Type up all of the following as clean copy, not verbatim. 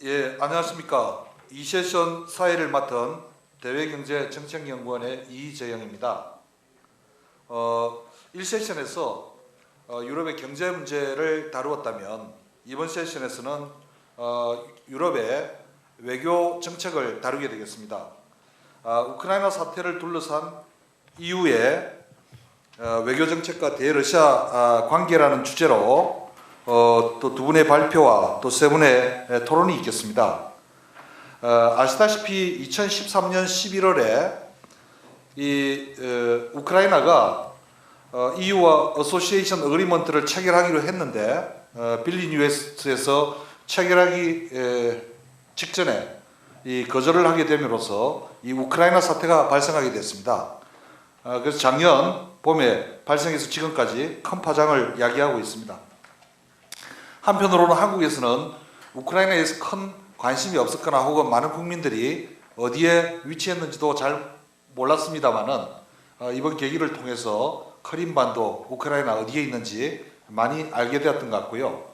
예, 안녕하십니까. 이 세션 사회를 맡은 대외경제정책연구원의 이재영입니다. 1세션에서 유럽의 경제 문제를 다루었다면 이번 세션에서는 유럽의 외교 정책을 다루게 되겠습니다. 우크라이나 사태를 둘러싼 EU의 외교 정책과 대러시아 관계라는 주제로 또 두 분의 발표와 또 세 분의 토론이 있겠습니다. 아시다시피 2013년 11월에 우크라이나가 EU와 어소시에이션 어그리먼트를 체결하기로 했는데 빌리뉴스에서 체결하기 직전에 거절을 하게 됨으로써 이 우크라이나 사태가 발생하게 됐습니다. 그래서 작년 봄에 발생해서 지금까지 큰 파장을 야기하고 있습니다. 한편으로는 한국에서는 우크라이나에서 큰 관심이 없었거나 혹은 많은 국민들이 어디에 위치했는지도 잘 몰랐습니다만은 이번 계기를 통해서 크림반도 우크라이나 어디에 있는지 많이 알게 되었던 것 같고요.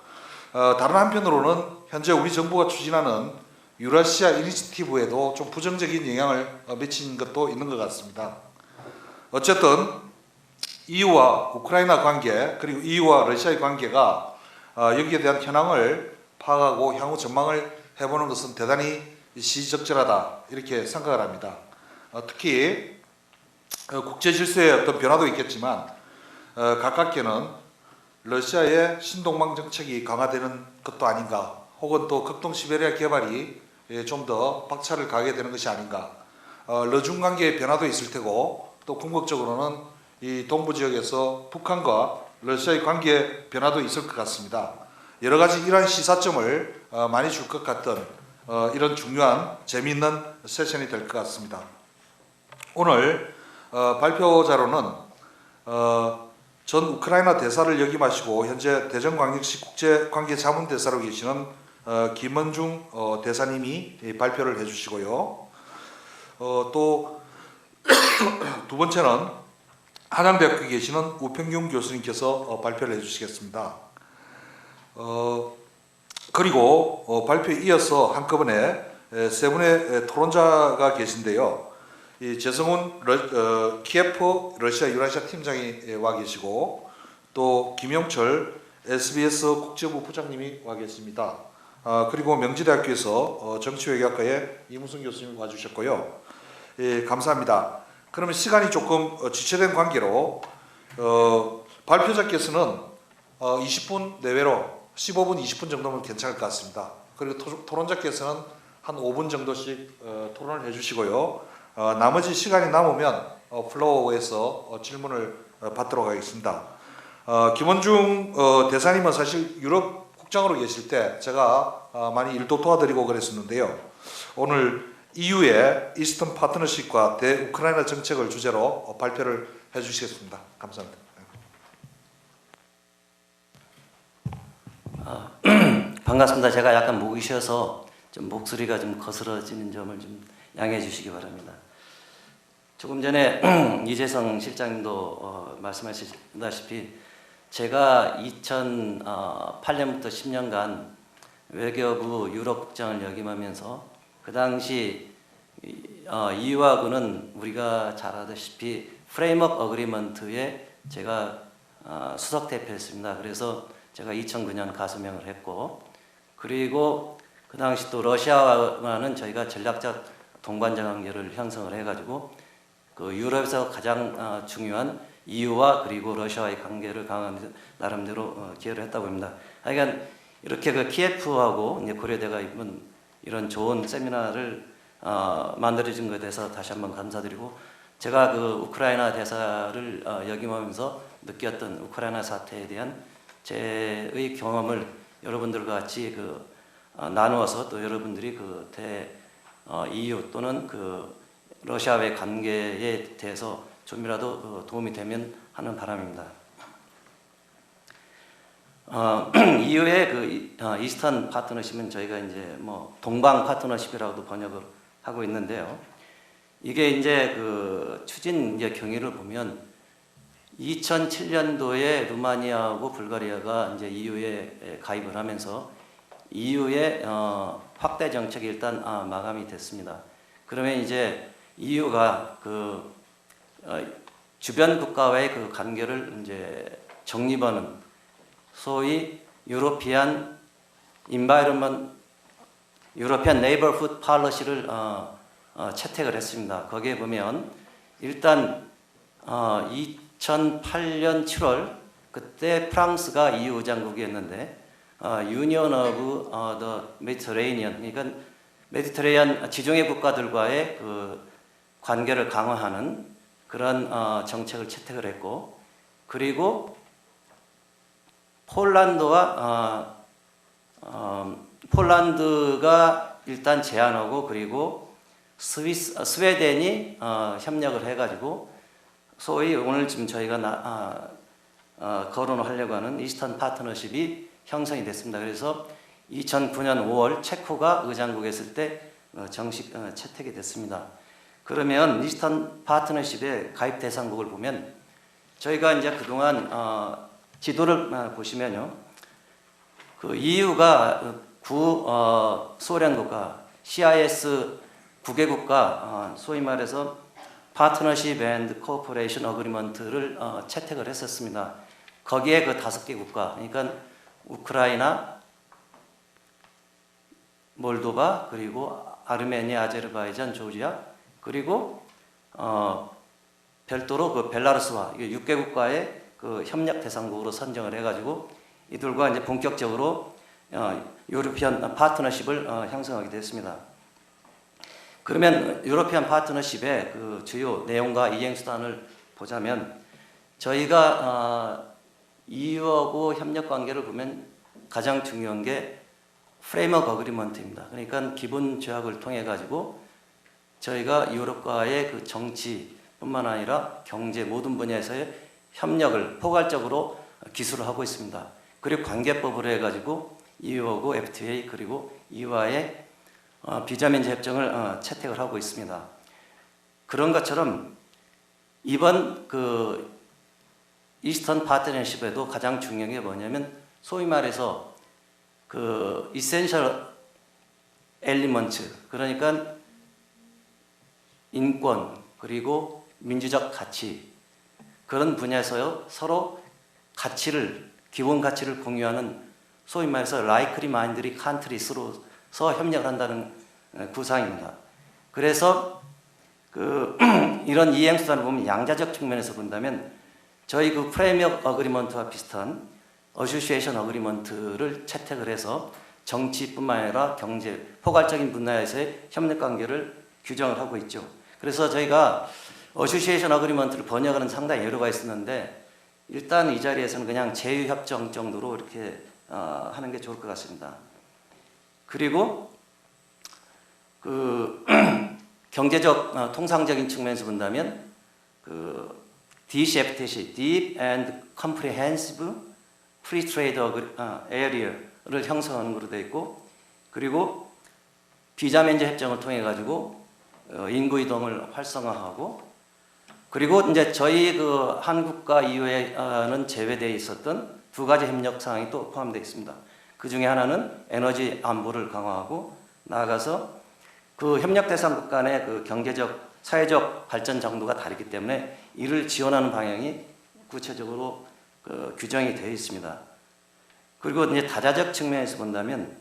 다른 한편으로는 현재 우리 정부가 추진하는 유라시아 이니시티브에도 좀 부정적인 영향을 미친 것도 있는 것 같습니다. 어쨌든 EU와 우크라이나 관계 그리고 EU와 러시아의 관계가 여기에 대한 현황을 파악하고 향후 전망을 해보는 것은 대단히 시적절하다 이렇게 생각을 합니다. 특히 국제 질서의 어떤 변화도 있겠지만 가깝게는 러시아의 신동방 정책이 강화되는 것도 아닌가, 혹은 또 극동 시베리아 개발이 좀 더 박차를 가게 되는 것이 아닌가, 러중 관계의 변화도 있을 테고, 또 궁극적으로는 이 동부 지역에서 북한과 러시아의 관계 변화도 있을 것 같습니다. 여러 가지 이러한 시사점을 많이 줄 것 같던 이런 중요한 재미있는 세션이 될 것 같습니다. 오늘 발표자로는 전 우크라이나 대사를 역임하시고 현재 대전광역시 국제관계자문대사로 계시는 김원중 대사님이 발표를 해주시고요. 또 두 번째는 한양대학교에 계시는 우평균 교수님께서 발표를 해주시겠습니다. 그리고 발표에 이어서 한꺼번에 세 분의 토론자가 계신데요. 재성훈 키예프 러시아 유라시아 팀장이 와 계시고, 또 김영철 SBS 국제부 부장님이 와 계십니다. 그리고 명지대학교에서 정치외교학과의 이무승 교수님이 와주셨고요. 예, 감사합니다. 그러면 시간이 조금 지체된 관계로 발표자께서는 20분 내외로 15분, 20분 정도면 괜찮을 것 같습니다. 그리고 토론자께서는 한 5분 정도씩 토론을 해주시고요. 나머지 시간이 남으면 플로어에서 질문을 받도록 하겠습니다. 김원중 대사님은 사실 유럽 국장으로 계실 때 제가 많이 일도 도와드리고 그랬었는데요. 오늘 EU의 이스턴 파트너십과 대우크라이나 정책을 주제로 발표를 해주시겠습니다. 감사합니다. 반갑습니다. 제가 약간 목이 쉬어서 좀 목소리가 좀 거스러지는 점을 좀 양해해 주시기 바랍니다. 조금 전에 이재성 실장님도 말씀하셨다시피 제가 2008년부터 10년간 외교부 유럽국장을 역임하면서 그 당시 EU하고는 우리가 잘 아다시피 프레임워크 어그리먼트에 제가 수석 대표였습니다. 그래서 제가 2009년 가서명을 했고, 그리고 그 당시 또 러시아와는 저희가 전략적 동반자 관계를 형성을 해가지고 그 유럽에서 가장 중요한 EU와 그리고 러시아와의 관계를 강화하는 나름대로 기여를 했다고 합니다. 하여간 이렇게 그 키예프하고 이제 고려대가 이번 이런 좋은 세미나를 만들어준 것에 대해서 다시 한번 감사드리고, 제가 그 우크라이나 대사를 역임하면서 느꼈던 우크라이나 사태에 대한 제의 경험을 여러분들과 같이 나누어서 또 여러분들이 EU 또는 러시아와의 관계에 대해서 좀이라도 도움이 되면 하는 바람입니다. EU의 이스턴 파트너십은 저희가 이제 동방 파트너십이라고도 번역을 하고 있는데요. 이게 이제 추진 경위를 보면 2007년도에 루마니아하고 불가리아가 이제 EU에 가입을 하면서 EU의 확대 정책이 일단 마감이 됐습니다. 그러면 이제 EU가 주변 국가와의 그 관계를 이제 정립하는 소위 유로피안 네이버후드 팔러시를 채택을 했습니다. 거기에 보면 일단 2008년 7월 그때 프랑스가 EU 의장국이었는데 유니언 오브 더 메디터레이니언, 그러니까 메디터레이안 지중해 국가들과의 그 관계를 강화하는 그런 정책을 채택을 했고, 그리고 폴란드가 일단 제안하고, 그리고 스웨덴이 협력을 해가지고 소위 오늘 지금 저희가 거론을 하려고 하는 이스턴 파트너십이 형성이 됐습니다. 그래서 2009년 5월 체코가 의장국에 있을 때 정식 채택이 됐습니다. 그러면 이스턴 파트너십의 가입 대상국을 보면 저희가 이제 그동안 지도를 보시면요, 그 EU가 소련 국가 CIS 9개국가 소위 말해서 파트너십 앤드 코퍼레이션 어그리먼트를 채택을 했었습니다. 거기에 그 5개 국가, 그러니까 우크라이나, 몰도바, 그리고 아르메니아, 아제르바이잔, 조지아, 그리고 별도로 그 벨라루스와 6개 국가의 그 협력 대상국으로 선정을 해가지고 이들과 이제 본격적으로 유로피안 파트너십을 형성하게 됐습니다. 그러면 유로피안 파트너십의 그 주요 내용과 이행 수단을 보자면 저희가 EU하고 협력 관계를 보면 가장 중요한 게 프레임워크 어그리먼트입니다. 그러니까 기본 조약을 통해 가지고 저희가 유럽과의 그 정치뿐만 아니라 경제 모든 분야에서의 협력을 포괄적으로 기술을 하고 있습니다. 그리고 관계법으로 해가지고 EU하고 FTA 그리고 EU와의 비자민주 협정을 채택을 하고 있습니다. 그런 것처럼 이번 그 이스턴 파트너십에도 가장 중요한 게 뭐냐면 소위 말해서 그 이센셜 엘리먼트, 그러니까 인권 그리고 민주적 가치, 그런 분야에서 서로 기본 가치를 공유하는 소위 말해서 likely minded countries로서 협력을 한다는 구상입니다. 그래서 이런 이행 수단을 보면 양자적 측면에서 본다면 저희 그 프레임워크 어그리먼트와 비슷한 어소시에이션 어그리먼트를 채택을 해서 정치뿐만 아니라 경제, 포괄적인 분야에서의 협력 관계를 규정을 하고 있죠. 그래서 저희가 어소시에이션 어그리먼트를 번역하는 상당히 여러가 있었는데 일단 이 자리에서는 그냥 제휴협정 정도로 이렇게 하는 게 좋을 것 같습니다. 그리고 그 경제적 통상적인 측면에서 본다면 그 DCFTA, Deep and Comprehensive Free Trade Area를 형성하는 것으로 되어 있고, 그리고 비자 면제 협정을 통해 가지고 인구 이동을 활성화하고, 그리고 이제 저희 그 한국과 EU에는 제외되어 있었던 2가지 협력 사항이 또 포함되어 있습니다. 그 중에 하나는 에너지 안보를 강화하고, 나아가서 그 협력 대상국 간의 그 경제적, 사회적 발전 정도가 다르기 때문에 이를 지원하는 방향이 구체적으로 규정이 되어 있습니다. 그리고 이제 다자적 측면에서 본다면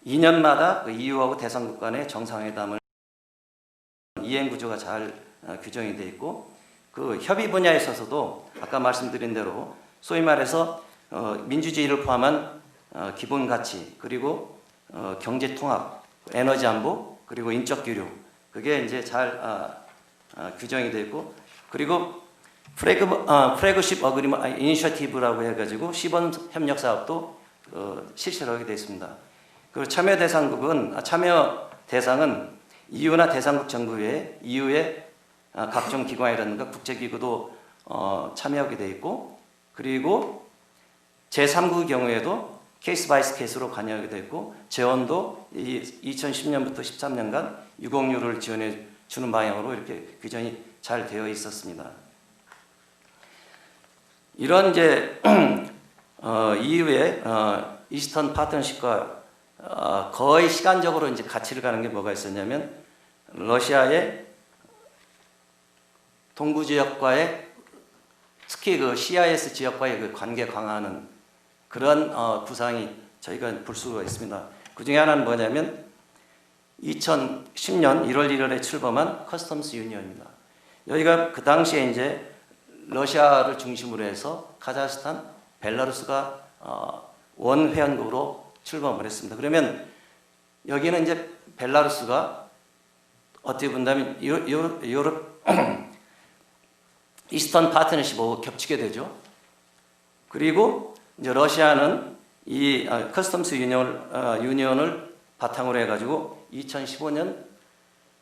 2년마다 그 EU하고 대상국 간의 정상회담을 이행 구조가 잘 규정이 되어 있고, 그 협의 분야에 있어서도 아까 말씀드린 대로 소위 말해서 민주주의를 포함한 기본 가치, 그리고 경제 통합, 에너지 안보, 그리고 인적 교류, 그게 이제 잘 규정이 되어 있고, 그리고 프래그십 어그리먼트 이니셔티브라고 해가지고 시범 협력 사업도 실시를 하게 되어 있습니다. 그 참여 대상은 EU나 대상국 정부 외에 EU의 각종 기관이라든가 국제기구도 참여하게 되어 있고, 그리고 제3국 경우에도 케이스 바이스 케이스로 관여하게 되어 있고, 재원도 2010년부터 13년간 유공유를 지원해 주는 방향으로 이렇게 규정이 잘 되어 있었습니다. 이런 이제 이후에 이스턴 파트너십과 거의 시간적으로 이제 같이 가는 게 뭐가 있었냐면 러시아의 동부 지역과의 특히 그 CIS 지역과의 그 관계 강화하는 그런 구상이 저희가 볼 수가 있습니다. 그 중에 하나는 뭐냐면 2010년 1월 1일에 출범한 커스텀스 유니언입니다. 여기가 그 당시에 이제 러시아를 중심으로 해서 카자흐스탄, 벨라루스가 원 회원국으로 출범을 했습니다. 그러면 여기는 이제 벨라루스가 어떻게 본다면 유럽 이스턴 파트너십하고 겹치게 되죠. 그리고 이제 러시아는 이 커스텀스 유니언을 바탕으로 해가지고 2015년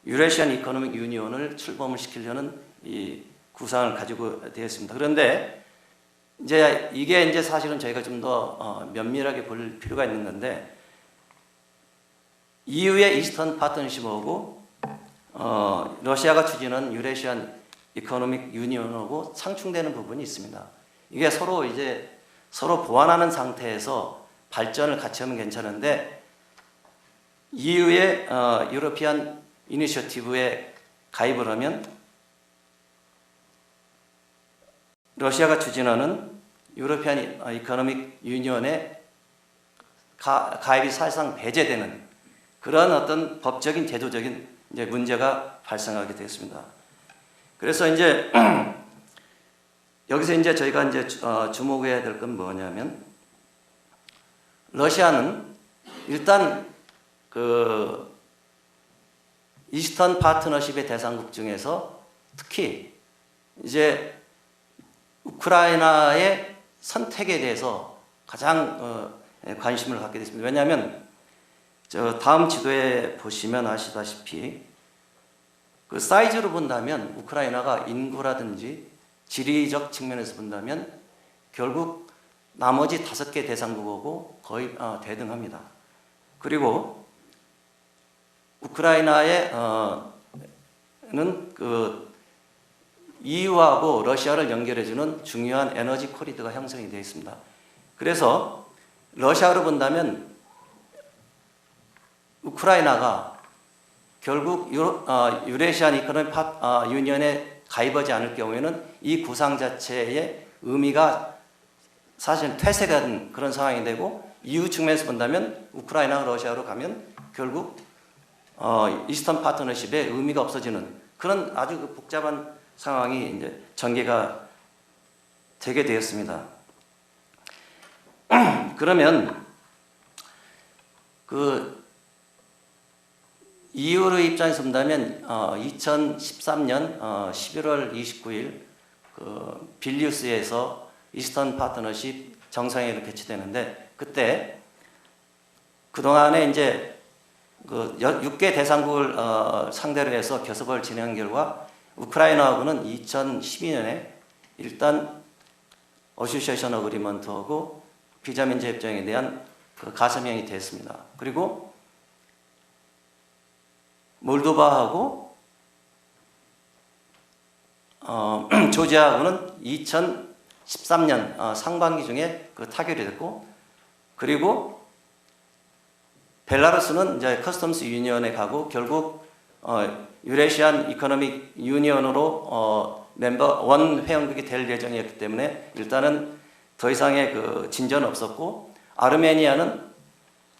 유레시안 이코노믹 유니언을 출범을 시키려는 이 구상을 가지고 되었습니다. 그런데 이제 이게 이제 사실은 저희가 좀 더 면밀하게 볼 필요가 있는 건데 이후에 이스턴 파트너십하고 러시아가 추진한 유레시안 이코노믹 유니언하고 상충되는 부분이 있습니다. 이게 서로 보완하는 상태에서 발전을 같이 하면 괜찮은데 이후에 유로피안 이니셔티브에 가입을 하면 러시아가 추진하는 유로피안 이코노믹 유니언에 가입이 사실상 배제되는 그런 어떤 법적인 제도적인 이제 문제가 발생하게 되었습니다. 그래서 이제 여기서 이제 저희가 이제 주목해야 될 건 뭐냐면 러시아는 일단 그 이스턴 파트너십의 대상국 중에서 특히 이제 우크라이나의 선택에 대해서 가장 관심을 갖게 됐습니다. 왜냐하면 저 다음 지도에 보시면 아시다시피 그 사이즈로 본다면 우크라이나가 인구라든지 지리적 측면에서 본다면 결국 나머지 5개 대상국하고 거의 대등합니다. 그리고 우크라이나의 그 EU하고 러시아를 연결해주는 중요한 에너지 코리도가 형성이 되어 있습니다. 그래서 러시아로 본다면 우크라이나가 결국 유레시안 이코노믹 유니언에 가입하지 않을 경우에는 이 구상 자체의 의미가 사실 퇴색가 된 그런 상황이 되고 EU 측면에서 본다면 우크라이나가 러시아로 가면 결국 이스턴 파트너십의 의미가 없어지는 그런 아주 복잡한 상황이 이제 전개가 되게 되었습니다. 그러면 그 EU의 입장에서 본다면 2013년 11월 29일 그 빌뉴스에서 이스턴 파트너십 정상회의가 개최되는데 그때 그동안에 이제 그 6개 대상국을 상대로 해서 교섭을 진행한 결과 우크라이나하고는 2012년에 일단 어소시에이션 어그리먼트하고 비자 면제 협정에 대한 그 가서명이 됐습니다. 그리고 몰도바하고 조지아하고는 2013년 상반기 중에 그 타결이 됐고 그리고 벨라루스는 이제 커스텀스 유니언에 가고 결국 유레시안 이코노믹 유니언으로 멤버 원 회원국이 될 예정이었기 때문에 일단은 더 이상의 그 진전은 없었고 아르메니아는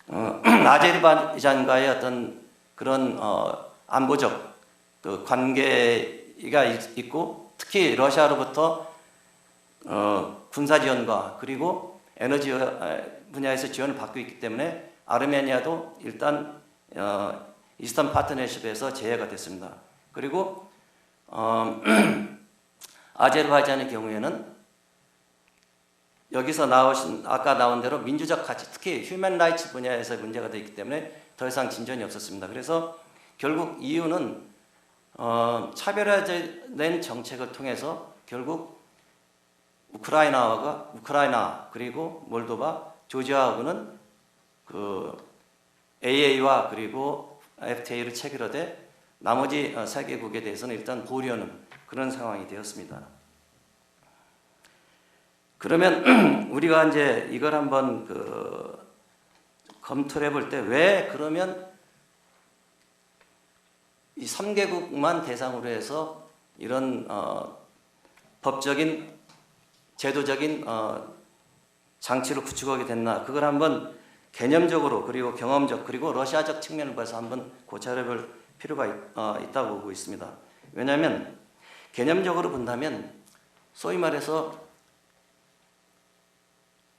아제르바이잔과의 어떤 그런 안보적 그 관계가 있고 특히 러시아로부터 군사 지원과 그리고 에너지 분야에서 지원을 받고 있기 때문에 아르메니아도 일단 이스턴 파트너십에서 제외가 됐습니다. 그리고 아제르바이잔의 경우에는 여기서 나오신 아까 나온 대로 민주적 가치 특히 휴먼 라이츠 분야에서 문제가 되어 있기 때문에 더 이상 진전이 없었습니다. 그래서 결국 EU는 차별화된 정책을 통해서 결국 우크라이나 그리고 몰도바, 조지아하고는 그 AA와 그리고 FTA를 체결하되 나머지 3개국에 대해서는 일단 보류하는 그런 상황이 되었습니다. 그러면 우리가 이제 이걸 한번 검토를 해볼 때 왜 그러면 이 3개국만 대상으로 해서 이런 법적인 제도적인 장치를 구축하게 됐나, 그걸 한번 개념적으로 그리고 경험적 그리고 러시아적 측면을 봐서 한번 고찰해 볼 필요가 있다고 보고 있습니다. 왜냐하면 개념적으로 본다면 소위 말해서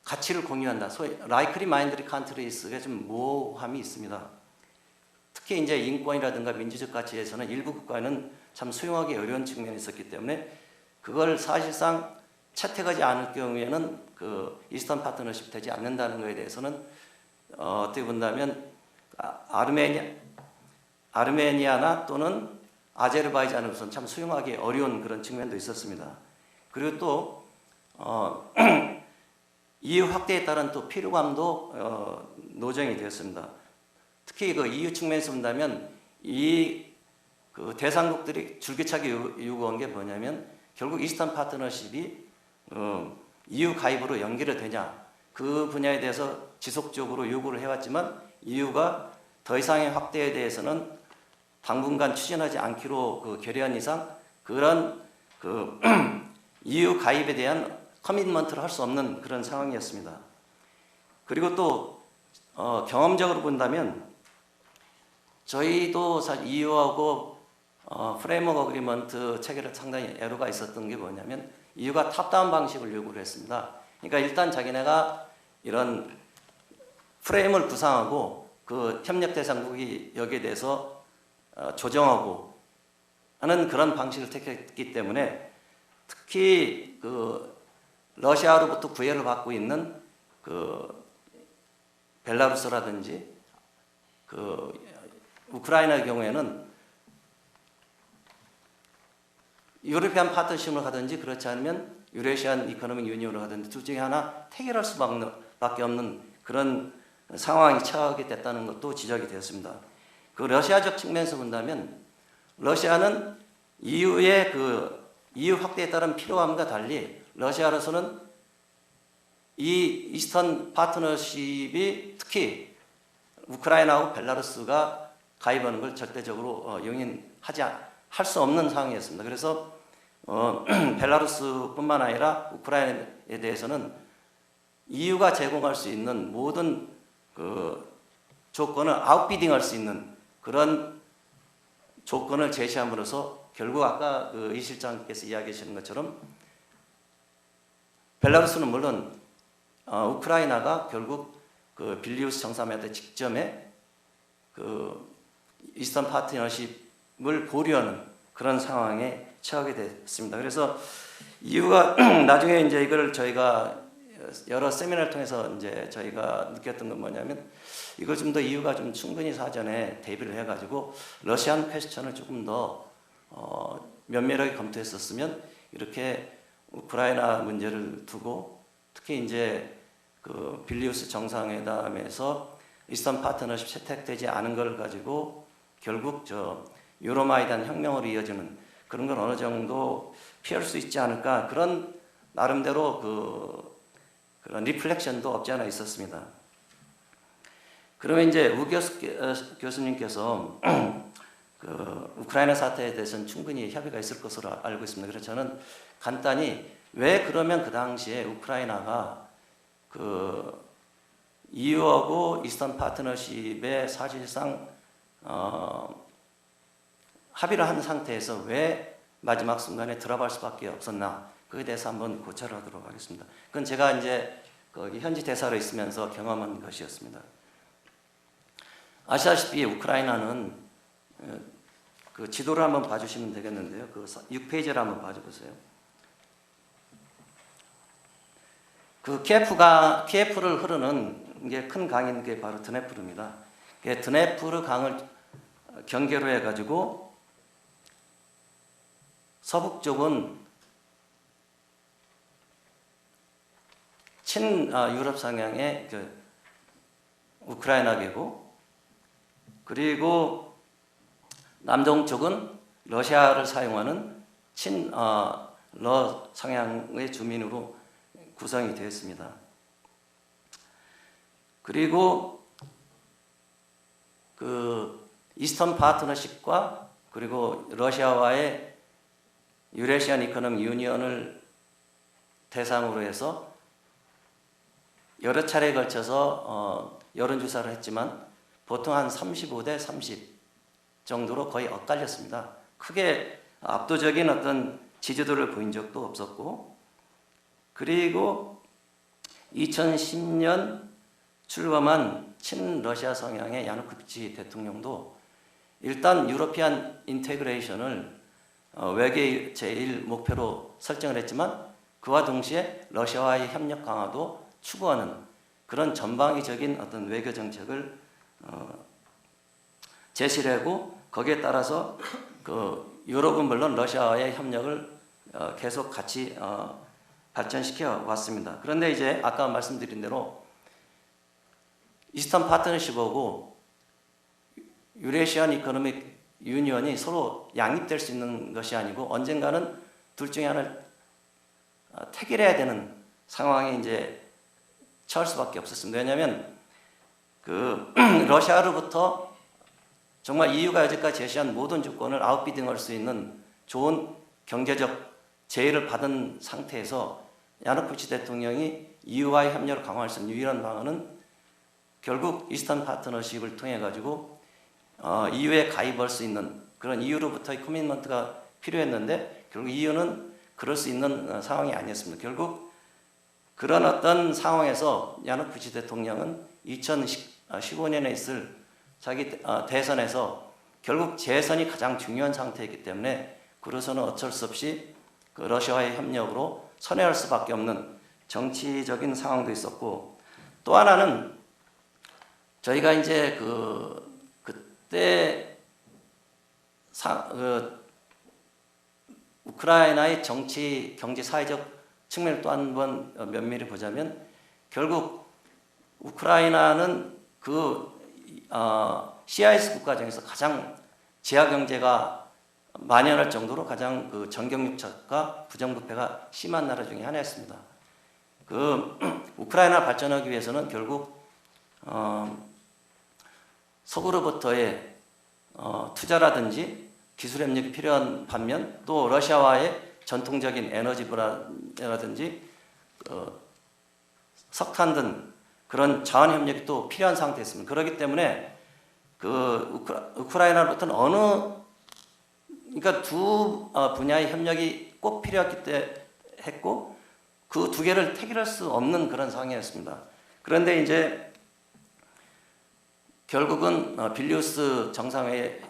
가치를 공유한다, 소위 라이크리 마인드리 컨트리스가 좀 모호함이 있습니다. 특히 이제 인권이라든가 민주적 가치에서는 일부 국가는 참 수용하기 어려운 측면이 있었기 때문에 그걸 사실상 채택하지 않을 경우에는 그 이스턴 파트너십 되지 않는다는 것에 대해서는 어떻게 본다면 아르메니아나 또는 아제르바이잔으로서는 참 수용하기 어려운 그런 측면도 있었습니다. 그리고 또 EU 확대에 따른 또 필요감도 노정이 되었습니다. 특히 그 EU 측면에서 본다면 그 대상국들이 줄기차게 요구한 게 뭐냐면 결국 이스턴 파트너십이 EU 가입으로 연결이 되냐, 그 분야에 대해서 지속적으로 요구를 해왔지만 EU가 더 이상의 확대에 대해서는 당분간 추진하지 않기로 결의한 이상 그런 EU 가입에 대한 커밋먼트를 할 수 없는 그런 상황이었습니다. 그리고 또 경험적으로 본다면 저희도 사실 EU하고 프레임워크 어그리먼트 체결에 상당히 애로가 있었던 게 뭐냐면 EU가 탑다운 방식을 요구를 했습니다. 그러니까 일단 자기네가 이런 프레임을 구상하고 그 협력 대상국이 여기에 대해서 조정하고 하는 그런 방식을 택했기 때문에 특히 러시아로부터 구애를 받고 있는 벨라루스라든지 우크라이나의 경우에는 유로피안 파트너십을 하든지 그렇지 않으면 유레시안 이코노믹 유니온을 하든지 둘 중에 하나 태결할 수밖에 없는 그런 상황이 처하게 됐다는 것도 지적이 되었습니다. 그 러시아적 측면에서 본다면 러시아는 EU의 EU 확대에 따른 필요함과 달리 러시아로서는 이 이스턴 파트너십이 특히 우크라이나하고 벨라루스가 가입하는 걸 절대적으로 할 수 없는 상황이었습니다. 그래서 벨라루스뿐만 아니라 우크라이나에 대해서는 EU가 제공할 수 있는 모든 조건을 아웃비딩할 수 있는 그런 조건을 제시함으로써 결국 아까 이 실장께서 이야기하시는 것처럼 벨라루스는 물론 우크라이나가 결국 빌리우스 정상회담 직전에 이스턴 파트너십을 보류하는 그런 상황에 처하게 됐습니다. 그래서 EU가 나중에 이제 이걸 저희가 여러 세미나를 통해서 이제 저희가 느꼈던 건 뭐냐면 이걸 좀 더 EU가 좀 충분히 사전에 대비를 해가지고 러시안 퀘스천을 조금 더 면밀하게 검토했었으면 이렇게 우크라이나 문제를 두고 특히 이제 빌리우스 정상회담에서 이스턴 파트너십 채택되지 않은 걸 가지고 결국 유로마이단 혁명으로 이어지는 그런 걸 어느 정도 피할 수 있지 않을까, 그런 나름대로 그런 리플렉션도 없지 않아 있었습니다. 그러면 이제 우 교수님께서 우크라이나 사태에 대해서는 충분히 협의가 있을 것으로 알고 있습니다. 그래서 저는 간단히 왜 그러면 그 당시에 우크라이나가 EU하고 이스턴 파트너십에 사실상 합의를 한 상태에서 왜 마지막 순간에 드랍할 수밖에 없었나, 그에 대해서 한번 고찰을 하도록 하겠습니다. 그건 제가 이제 거기 현지 대사로 있으면서 경험한 것이었습니다. 아시다시피 우크라이나는 그 지도를 한번 봐주시면 되겠는데요. 6페이지를 한번 봐줘보세요. 키예프를 흐르는 게 큰 강인 게 바로 드네프르입니다. 드네프르 강을 경계로 해가지고 서북 쪽은 유럽 상향의 우크라이나계고, 그리고 남동쪽은 러시아를 사용하는 러 상향의 주민으로 구성이 되었습니다. 그리고 그 이스턴 파트너십과 그리고 러시아와의 유레시안 이코노믹 유니언을 대상으로 해서 여러 차례에 걸쳐서 여론조사를 했지만 보통 한 35대 30 정도로 거의 엇갈렸습니다. 크게 압도적인 어떤 지지도를 보인 적도 없었고, 그리고 2010년 출범한 친러시아 성향의 야누코비치 대통령도 일단 유러피안 인테그레이션을 외교의 제1 목표로 설정을 했지만 그와 동시에 러시아와의 협력 강화도 추구하는 그런 전방위적인 어떤 외교 정책을 제시를 하고, 거기에 따라서 그 유럽은 물론 러시아와의 협력을 계속 같이 발전시켜 왔습니다. 그런데 이제 아까 말씀드린 대로 이스턴 파트너십하고 유레시안 이코노믹 유니언이 서로 양립될 수 있는 것이 아니고 언젠가는 둘 중에 하나를 택일해야 되는 상황에 이제 처할 수밖에 없었습니다. 왜냐하면 그 러시아로부터 정말 EU가 여지까지 제시한 모든 조건을 아웃비딩할 수 있는 좋은 경제적 제의를 받은 상태에서 야누코비치 대통령이 EU와의 협력을 강화할 수 있는 유일한 방안은 결국 이스턴 파트너십을 통해 가지고 EU에 가입할 수 있는 그런 EU로부터의 커미트먼트가 필요했는데 결국 EU는 그럴 수 있는 상황이 아니었습니다. 결국 그런 어떤 상황에서 야누코비치 대통령은 2015년에 있을 자기 대선에서 결국 재선이 가장 중요한 상태이기 때문에 그로서는 어쩔 수 없이 그 러시아와의 협력으로 선회할 수밖에 없는 정치적인 상황도 있었고, 또 하나는 저희가 이제 그때 우크라이나의 정치, 경제, 사회적 측면을 또 한 번 면밀히 보자면 결국 우크라이나는 CIS 국가 중에서 가장 지하 경제가 만연할 정도로 가장 그 정경유착과 부정부패가 심한 나라 중에 하나였습니다. 그 우크라이나 발전하기 위해서는 결국 서구로부터의 투자라든지 기술 협력이 필요한 반면 또 러시아와의 전통적인 에너지 분야라든지 석탄 등 그런 자원 협력이 또 필요한 상태였습니다. 그렇기 때문에 그 우크라이나로부터는 그러니까 두 분야의 협력이 꼭 필요했기 때문에 했고 그 두 개를 택일할 수 없는 그런 상황이었습니다. 그런데 이제 결국은 빌뉴스 정상회의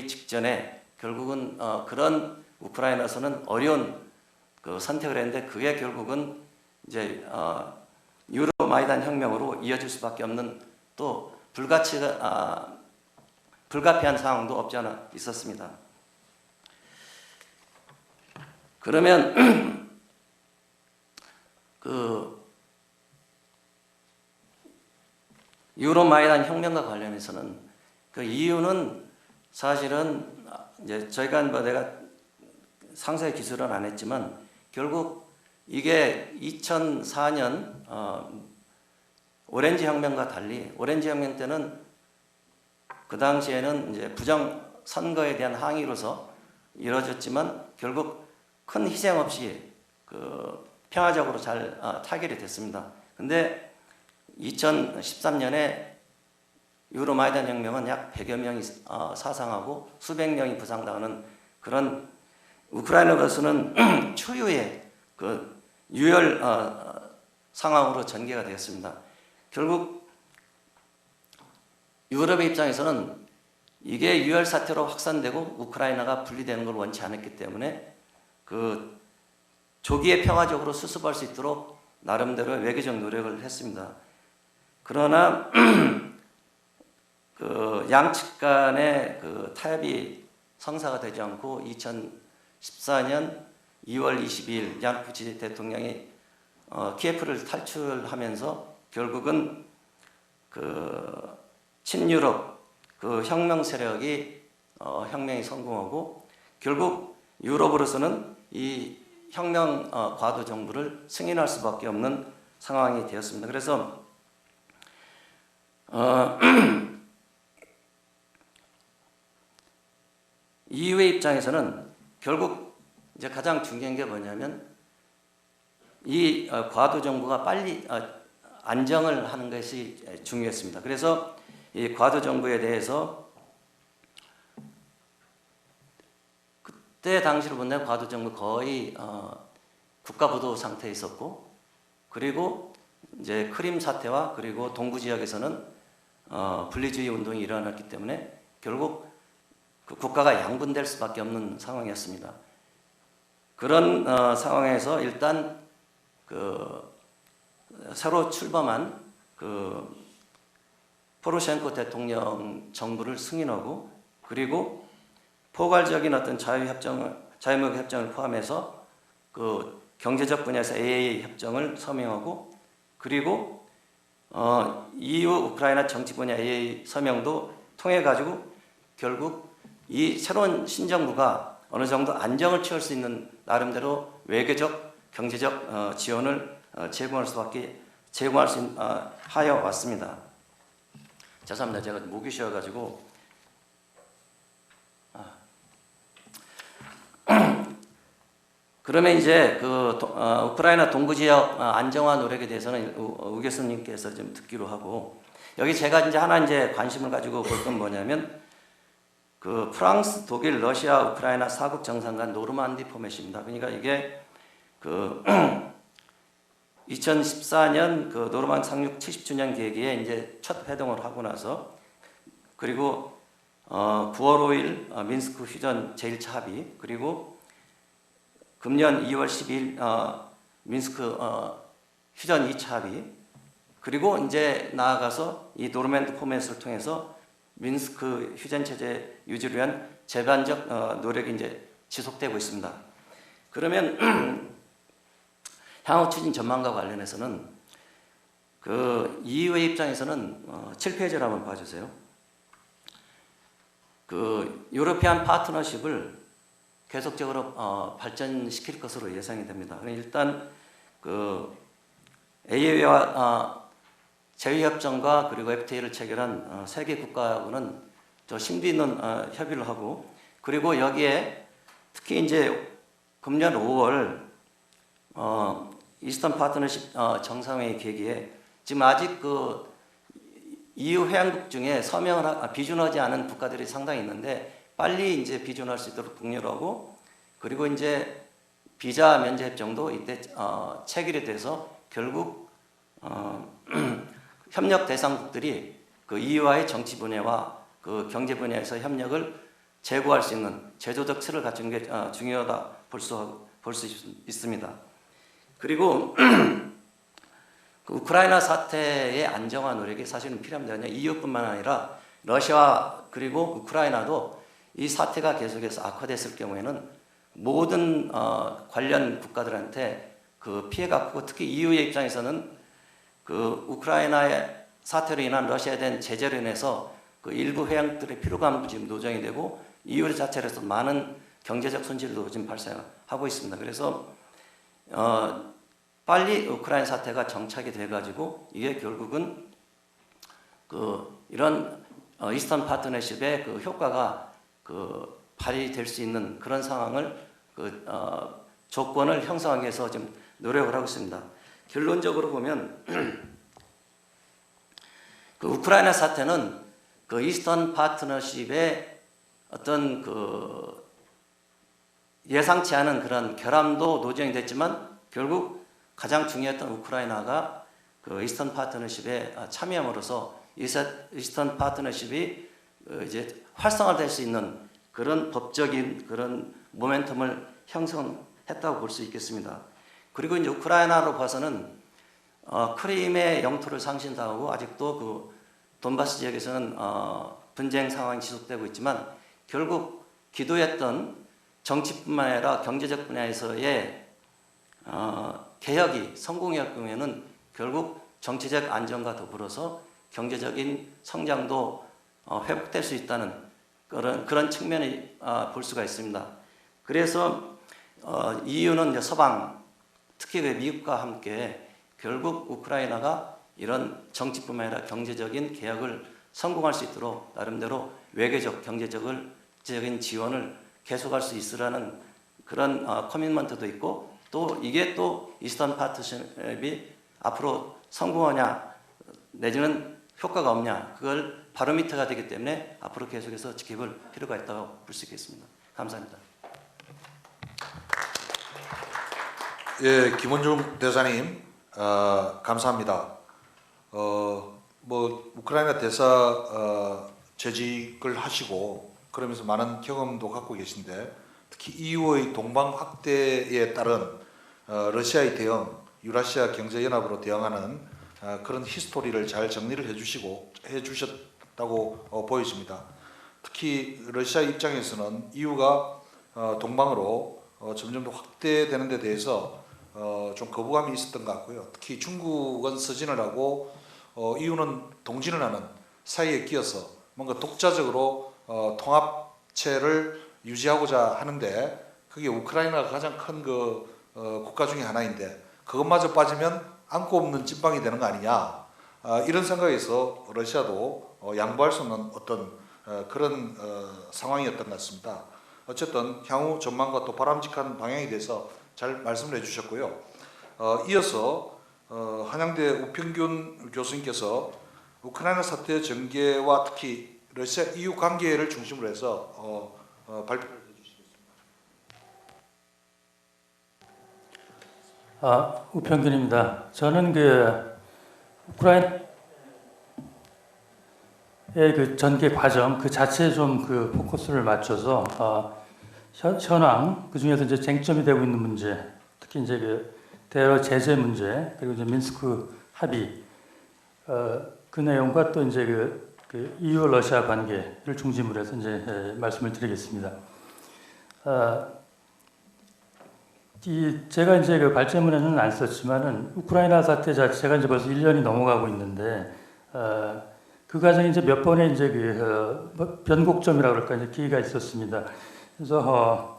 직전에 결국은 그런 우크라이나에서는 어려운 그 선택을 했는데 그게 결국은 이제 유로마이단 혁명으로 이어질 수밖에 없는 또 불가피한 상황도 없지 않아 있었습니다. 그러면 그 유로마이단 혁명과 관련해서는 그 이유는 사실은 이제 저희가 내가 상세히 기술은 안 했지만 결국 이게 2004년 오렌지 혁명과 달리 오렌지 혁명 때는 그 당시에는 이제 부정 선거에 대한 항의로서 이루어졌지만 결국 큰 희생 없이 그 평화적으로 잘 타결이 됐습니다. 근데 2013년에 유로마이단 혁명은 약 100여 명이 사상하고 수백 명이 부상당하는 그런 우크라이나로서는 초유의 그 유혈 상황으로 전개가 되었습니다. 결국 유럽의 입장에서는 이게 유혈 사태로 확산되고 우크라이나가 분리되는 걸 원치 않았기 때문에 그 조기에 평화적으로 수습할 수 있도록 나름대로 외교적 노력을 했습니다. 그러나 그 양측 간의 그 타협이 성사가 되지 않고 2014년 2월 22일 야누코비치 대통령이 키예프를 탈출하면서 결국은 그 친유럽 그 혁명 세력이 혁명이 성공하고 결국 유럽으로서는 이 혁명 과도 정부를 승인할 수밖에 없는 상황이 되었습니다. 그래서 EU의 입장에서는 결국 이제 가장 중요한 게 뭐냐면 이 과도 정부가 빨리 안정을 하는 것이 중요했습니다. 그래서 이 과도 정부에 대해서 그때 당시로 본다면 과도 정부 거의 국가부도 상태에 있었고, 그리고 이제 크림 사태와 그리고 동부 지역에서는 분리주의 운동이 일어났기 때문에 결국 그 국가가 양분될 수밖에 없는 상황이었습니다. 그런 상황에서 일단 그 새로 출범한 그 포로셴코 대통령 정부를 승인하고, 그리고 포괄적인 어떤 자유무역 협정을 포함해서 그 경제적 분야에서 AA 협정을 서명하고, 그리고 EU 우크라이나 정치 분야 AA 서명도 통해 가지고 결국 이 새로운 신정부가 어느 정도 안정을 취할 수 있는 나름대로 외교적, 경제적 지원을 제공할 수 하여 왔습니다. 죄송합니다. 제가 목이 쉬어가지고. 그러면 이제 그 우크라이나 동부 지역 안정화 노력에 대해서는 우 교수님께서 좀 듣기로 하고, 여기 제가 이제 하나 이제 관심을 가지고 볼 건 뭐냐면 그 프랑스, 독일, 러시아, 우크라이나 4국 정상간 노르만디 포맷입니다. 그러니까 이게 그 2014년 그 노르만 상륙 70주년 계기에 이제 첫 회동을 하고 나서, 그리고 9월 5일 민스크 휴전 제1차 합의, 그리고 금년 2월 12일 민스크 휴전 2차 합의, 그리고 이제 나아가서 이 노르만디 포맷을 통해서 민스크 휴전 체제 유지를 위한 재반적 노력이 이제 지속되고 있습니다. 그러면 향후 추진 전망과 관련해서는 그 EU의 입장에서는 7페이지를 한번 봐주세요. 그 유로피안 파트너십을 계속적으로 발전시킬 것으로 예상이 됩니다. 일단 그 AA와 제휴협정과 그리고 FTA를 체결한 세계 국가하고는 저 심도 있는 협의를 하고, 그리고 여기에 특히 이제 금년 5월 이스턴 파트너십 정상회의 계기에 지금 아직 그 EU 회원국 중에 비준하지 않은 국가들이 상당히 있는데 빨리 이제 비준할 수 있도록 독려를 하고, 그리고 이제 비자 면제 협정도 이때 체결이 돼서 결국 협력 대상국들이 그 EU와의 정치 분야와 그 경제 분야에서 협력을 제고할 수 있는 제도적 틀을 갖춘 게 중요하다 볼 수 있습니다. 그리고 그 우크라이나 사태의 안정화 노력이 사실은 필요합니다. EU뿐만 아니라 러시아 그리고 우크라이나도 이 사태가 계속해서 악화됐을 경우에는 모든 관련 국가들한테 그 피해가 크고, 특히 EU의 입장에서는 그 우크라이나의 사태로 인한 러시아에 대한 제재로 인해서 그 일부 회원들의 피로감도 지금 노정이 되고 EU 자체로서 많은 경제적 손실도 지금 발생하고 있습니다. 그래서 빨리 우크라이나 사태가 정착이 돼가지고 이게 결국은 그 이런 이스턴 파트너십의 그 효과가 그 발휘될 수 있는 그런 상황을 그 조건을 형성하기 위해서 지금 노력을 하고 있습니다. 결론적으로 보면 그 우크라이나 사태는 그 이스턴 파트너십의 어떤 그 예상치 않은 그런 결함도 노정이 됐지만 결국 가장 중요했던 우크라이나가 그 이스턴 파트너십에 참여함으로써 이스턴 파트너십이 이제 활성화될 수 있는 그런 법적인 그런 모멘텀을 형성했다고 볼 수 있겠습니다. 그리고 이제 우크라이나로 봐서는 크림의 영토를 상실당하고 아직도 그 돈바스 지역에서는 분쟁 상황이 지속되고 있지만 결국 기도했던 정치뿐만 아니라 경제적 분야에서의 개혁이 성공할 경우에는 결국 정치적 안정과 더불어서 경제적인 성장도 회복될 수 있다는 그런 측면을 볼 수가 있습니다. 그래서 EU는 이제 서방, 특히 그 미국과 함께 결국 우크라이나가 이런 정치뿐만 아니라 경제적인 개혁을 성공할 수 있도록 나름대로 외교적, 경제적인 지원을 계속할 수 있으라는 그런 커미트먼트도 있고, 또 이게 또 이스턴 파트너십이 앞으로 성공하냐 내지는 효과가 없냐, 그걸 바로미터가 되기 때문에 앞으로 계속해서 지켜볼 필요가 있다고 볼 수 있겠습니다. 감사합니다. 예, 김원중 대사님, 감사합니다. 뭐 우크라이나 대사 재직을 하시고 그러면서 많은 경험도 갖고 계신데, 특히 EU의 동방 확대에 따른 러시아의 대응, 유라시아 경제연합으로 대응하는 그런 히스토리를 잘 정리를 해주셨다고 보여집니다. 특히 러시아 입장에서는 EU가 동방으로 점점 더 확대되는 데 대해서 좀 거부감이 있었던 것 같고요. 특히 중국은 서진을 하고 EU는 동진을 하는 사이에 끼어서 뭔가 독자적으로 통합체를 유지하고자 하는데, 그게 우크라이나가 가장 큰 국가 중에 하나인데 그것마저 빠지면 안고 없는 찐빵이 되는 거 아니냐, 이런 생각에서 러시아도 양보할 수 없는 어떤 그런 상황이었던 것 같습니다. 어쨌든 향후 전망과 또 바람직한 방향에 대해서 잘 말씀을 해주셨고요. 이어서 한양대 우평균 교수님께서 우크라이나 사태 전개와 특히 러시아 EU 관계를 중심으로 해서 발표를 해주시겠습니다. 우평균입니다. 저는 우크라이나의 그 전개 과정 그 자체에 좀 포커스를 맞춰서 현황, 그 중에서 이제 쟁점이 되고 있는 문제, 특히 이제 대러 제재 문제, 그리고 이제 민스크 합의, 그 내용과 또 이제 EU 러시아 관계를 중심으로 해서 이제 말씀을 드리겠습니다. 제가 이제 발제문에는 안 썼지만은 우크라이나 사태 자체가 이제 벌써 1년이 넘어가고 있는데, 그 과정에 이제 몇 번의 이제 변곡점이라고 그럴까, 이제 기회가 있었습니다. 그래서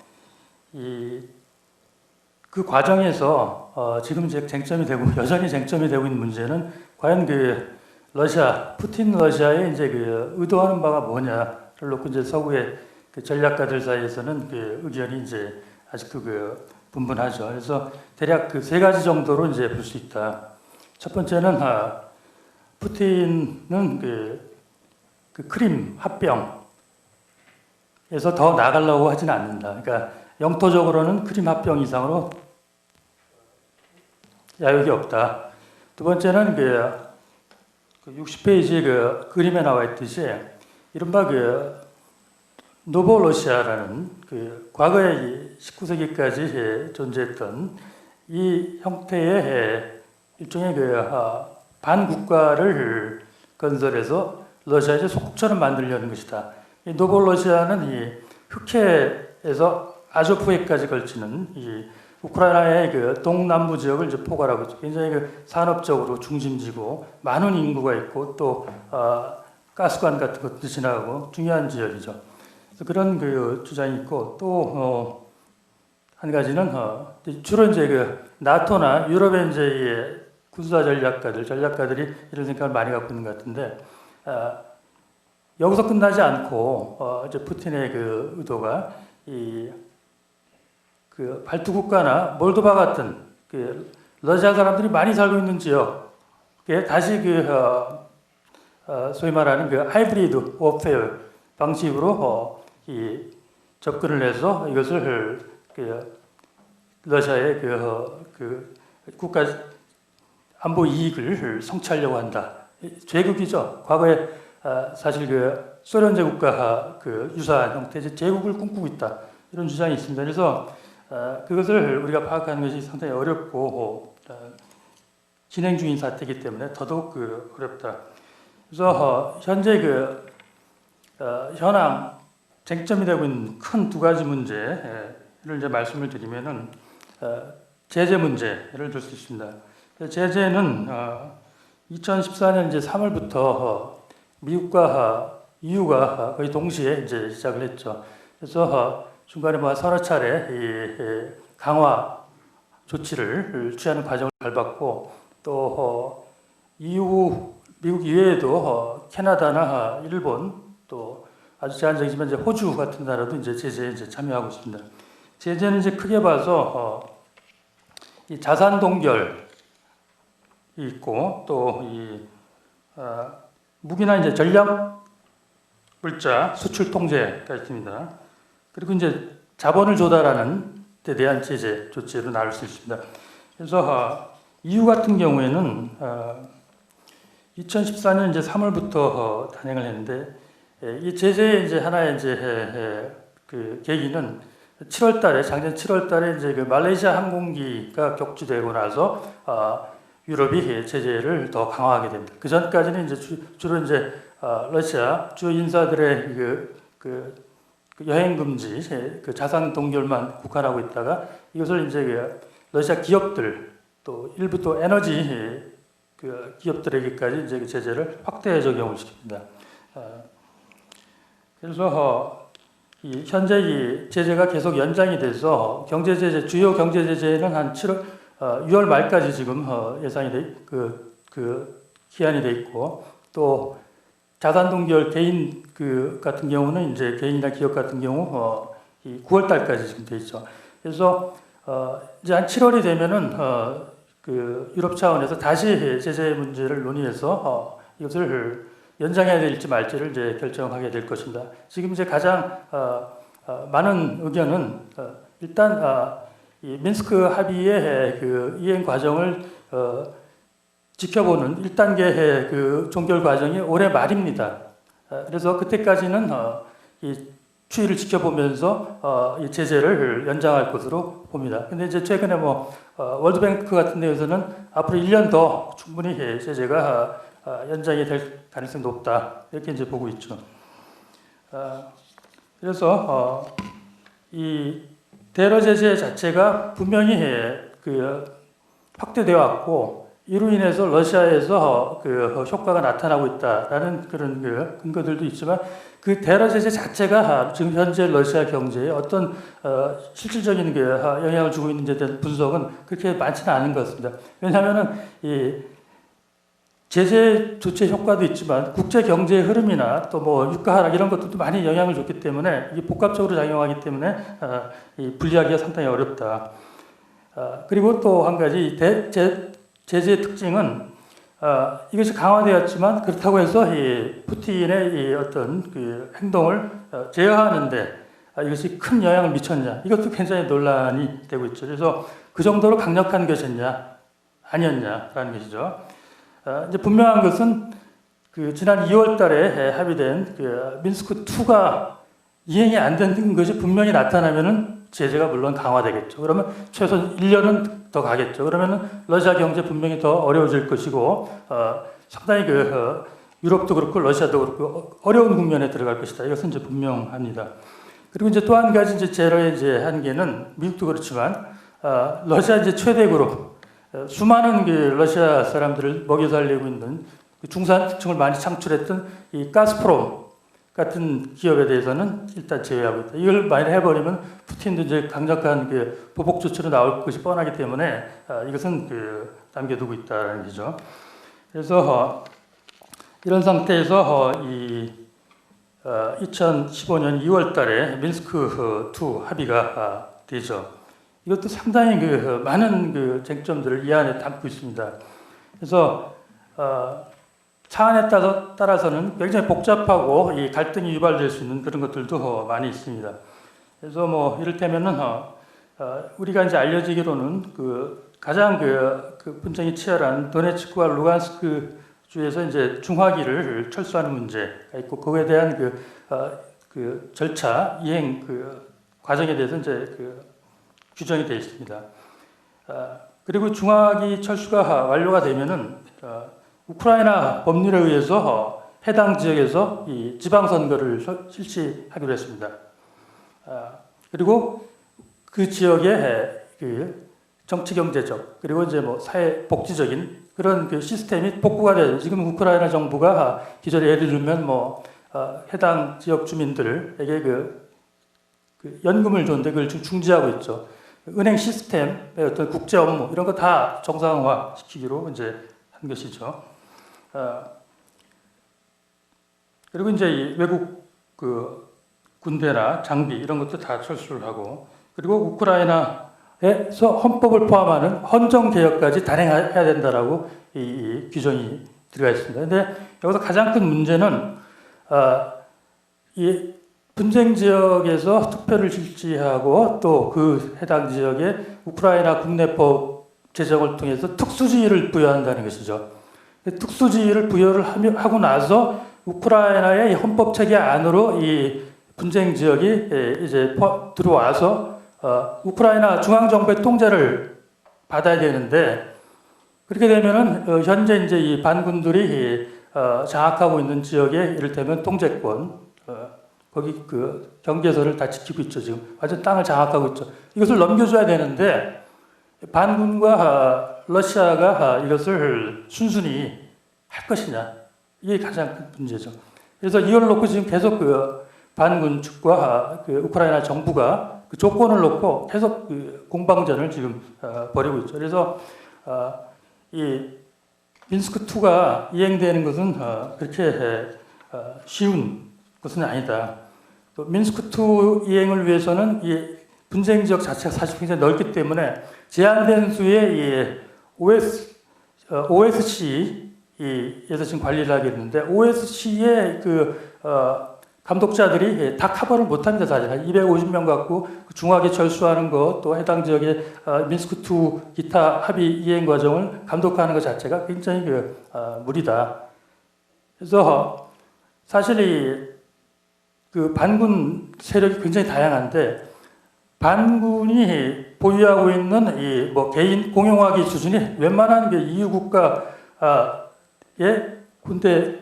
그 과정에서 지금 이제 여전히 쟁점이 되고 있는 문제는 과연 푸틴 러시아의 이제 의도하는 바가 뭐냐를 놓고 이제 서구의 전략가들 사이에서는 의견이 이제 아직도 분분하죠. 그래서 대략 세 가지 정도로 이제 볼 수 있다. 첫 번째는 푸틴은 크림 합병에서 더 나가려고 하지는 않는다. 그러니까 영토적으로는 크림 합병 이상으로 야욕이 없다. 두 번째는 60페이지 그림에 나와 있듯이 이른바 노보러시아라는 과거에 19세기까지 존재했던 이 형태의 일종의 반국가를 건설해서 러시아의 소국처럼 만들려는 것이다. 이 노보러시아는 이 흑해에서 아조프해까지 걸치는 이 우크라이나의 동남부 지역을 이제 포괄하고 있죠. 굉장히 산업적으로 중심지고 많은 인구가 있고 또 가스관 같은 것도 지나가고 중요한 지역이죠. 그래서 그런 주장이 있고 또 한 가지는 주로 이제 나토나 유럽의 이제 군사 전략가들이 이런 생각을 많이 갖고 있는 것 같은데, 여기서 끝나지 않고 이제 푸틴의 의도가 발트 국가나 몰도바 같은 러시아 사람들이 많이 살고 있는 지역에 다시 소위 말하는 하이브리드 워페어 방식으로 접근을 해서 이것을 러시아의 국가 안보 이익을 성취하려고 한다. 제국이죠. 과거에 사실 소련 제국과 유사한 형태의 제국을 꿈꾸고 있다. 이런 주장이 있습니다. 그래서 그것을 우리가 파악하는 것이 상당히 어렵고 진행 중인 사태이기 때문에 더더욱 어렵다. 그래서 현재 현황 쟁점이 되고 있는 큰 두 가지 문제를 이제 말씀을 드리면은 제재 문제를 들 수 있습니다. 제재는 2014년 이제 3월부터 미국과 EU가 거의 동시에 이제 시작을 했죠. 그래서 중간에 서너 차례 강화 조치를 취하는 과정을 밟았고 또 EU 미국 이외에도 캐나다나 일본 또 아주 제한적이지만 이제 호주 같은 나라도 이제 제재에 이제 참여하고 있습니다. 제재는 이제 크게 봐서 이 자산 동결이 있고 또 이 무기나 이제 전략 물자 수출 통제가 있습니다. 그리고 이제 자본을 조달하는 데 대한 제재 조치로 나눌 수 있습니다. 그래서 EU 같은 경우에는 2014년 이제 3월부터 단행을 했는데 이 제재의 이제 하나의 이제 그 계기는 7월달에 작년 7월달에 이제 그 말레이시아 항공기가 격추되고 나서 유럽이 제재를 더 강화하게 됩니다. 그 전까지는 이제 주로 이제 러시아 주 인사들의 그 여행 금지, 그 자산 동결만 국한하고 있다가 이것을 이제 그 러시아 기업들 또 일부 또 에너지 그 기업들에게까지 이제 그 제재를 확대 적용을 시킵니다. 그래서 이 현재 이 제재가 계속 연장이 돼서 경제 제재 주요 경제 제재는 한 6월 말까지 지금 예상이 그 기한이 돼 있고 또 자산 동결 개인 그 같은 경우는 이제 개인이나 기업 같은 경우 이 9월 달까지 지금 돼 있죠. 그래서 이제 한 7월이 되면은 그 유럽 차원에서 다시 제재 문제를 논의해서 이것을 연장해야 될지 말지를 이제 결정하게 될 것입니다. 지금 이제 가장 많은 의견은 일단 이 민스크 합의의 그 이행 과정을 지켜보는 1단계 그 종결 과정이 올해 말입니다. 그래서 그때까지는 이 추이를 지켜보면서 이 제재를 연장할 것으로 봅니다. 근데 이제 최근에 뭐 월드뱅크 같은 데에서는 앞으로 1년 더 충분히 제재가 연장이 될 가능성이 높다 이렇게 이제 보고 있죠. 그래서 이 대러 제재 자체가 분명히 그 확대되어 왔고 이로 인해서 러시아에서 그 효과가 나타나고 있다라는 그런 그 근거들도 있지만 그 대러 제재 자체가 지금 현재 러시아 경제에 어떤 실질적인 그 영향을 주고 있는지에 대한 분석은 그렇게 많지는 않은 것 같습니다. 왜냐하면은 이 제재 조치 효과도 있지만 국제 경제의 흐름이나 또 뭐 유가 하락 이런 것들도 많이 영향을 줬기 때문에 이게 복합적으로 작용하기 때문에 이 분리하기가 상당히 어렵다. 그리고 또 한 가지 제재의 특징은 이것이 강화되었지만 그렇다고 해서 이 푸틴의 이 어떤 그 행동을 제어하는데 이것이 큰 영향을 미쳤냐 이것도 굉장히 논란이 되고 있죠. 그래서 그 정도로 강력한 것이었냐 아니었냐라는 것이죠. 이제 분명한 것은 그 지난 2월달에 합의된 그 민스크 2가 이행이 안 된 것이 분명히 나타나면은 제재가 물론 강화되겠죠. 그러면 최소 1년은 더 가겠죠. 그러면은 러시아 경제 분명히 더 어려워질 것이고 상당히 그 유럽도 그렇고 러시아도 그렇고 어려운 국면에 들어갈 것이다. 이것은 이제 분명합니다. 그리고 이제 또 한 가지 이제 제로의 이제 한계는 미국도 그렇지만 러시아 이제 최대국으로 수많은 그 러시아 사람들을 먹여 살리고 있는 중산층을 많이 창출했던 이 가스프롬 같은 기업에 대해서는 일단 제외하고 있다. 이걸 많이 해버리면 푸틴도 이제 강력한 그 보복 조치로 나올 것이 뻔하기 때문에 이것은 그 남겨두고 있다는 거죠. 그래서 이런 상태에서 이 2015년 2월달에 민스크 2 합의가 되죠. 이것도 상당히 그 많은 그 쟁점들을 이 안에 담고 있습니다. 그래서 사안에 따라서는 굉장히 복잡하고 이 갈등이 유발될 수 있는 그런 것들도 많이 있습니다. 그래서 뭐 이를테면은 우리가 이제 알려지기로는 그 가장 그 분쟁이 치열한 도네츠크와 루간스크 주에서 이제 중화기를 철수하는 문제가 있고 그거에 대한 그 절차 이행 그 과정에 대해서 이제 그 규정이 되어 있습니다. 그리고 중화기 철수가 완료가 되면은 우크라이나 법률에 의해서 해당 지역에서 이 지방선거를 실시하기로 했습니다. 그리고 그 지역의 그 정치경제적 그리고 이제 뭐 사회 복지적인 그런 그 시스템이 복구가 돼요. 지금 우크라이나 정부가 기존에 예를 들면 뭐 해당 지역 주민들에게 그 연금을 줬는데 그걸 좀 중지하고 있죠. 은행 시스템의 어떤 국제 업무 이런 거 다 정상화 시키기로 이제 한 것이죠. 그리고 이제 이 외국 그 군대나 장비 이런 것도 다 철수를 하고, 그리고 우크라이나에서 헌법을 포함하는 헌정 개혁까지 단행해야 된다라고 이 규정이 들어가 있습니다. 근데 여기서 가장 큰 문제는 이 분쟁 지역에서 투표를 실시하고 또 그 해당 지역에 우크라이나 국내법 제정을 통해서 특수지위를 부여한다는 것이죠. 특수지위를 부여를 하고 나서 우크라이나의 헌법 체계 안으로 이 분쟁 지역이 이제 들어와서 우크라이나 중앙 정부의 통제를 받아야 되는데, 그렇게 되면은 현재 이제 이 반군들이 장악하고 있는 지역에 이를테면 통제권, 거기 그 경계선을 다 지키고 있죠. 지금 완전 땅을 장악하고 있죠. 이것을 넘겨줘야 되는데 반군과 러시아가 이것을 순순히 할 것이냐, 이게 가장 큰 문제죠. 그래서 이걸 놓고 지금 계속 그 반군 측과 그 우크라이나 정부가 그 조건을 놓고 계속 그 공방전을 지금 벌이고 있죠. 그래서 이 민스크 2가 이행되는 것은 그렇게 쉬운 것은 아니다. 또 민스크 2 이행을 위해서는 이 분쟁 지역 자체가 사실 굉장히 넓기 때문에 제한된 수의 이 OSC에서 지금 관리를 하겠는데, OSC의 그 감독자들이 다 커버를 못합니다. 사실 250명 갖고 중하게 철수하는 것, 또 해당 지역의 민스크 2 기타 합의 이행 과정을 감독하는 것 자체가 굉장히 무리다. 그래서 사실 그 반군 세력이 굉장히 다양한데, 반군이 보유하고 있는 이 뭐 개인 공용화기 수준이 웬만한 게 EU 국가의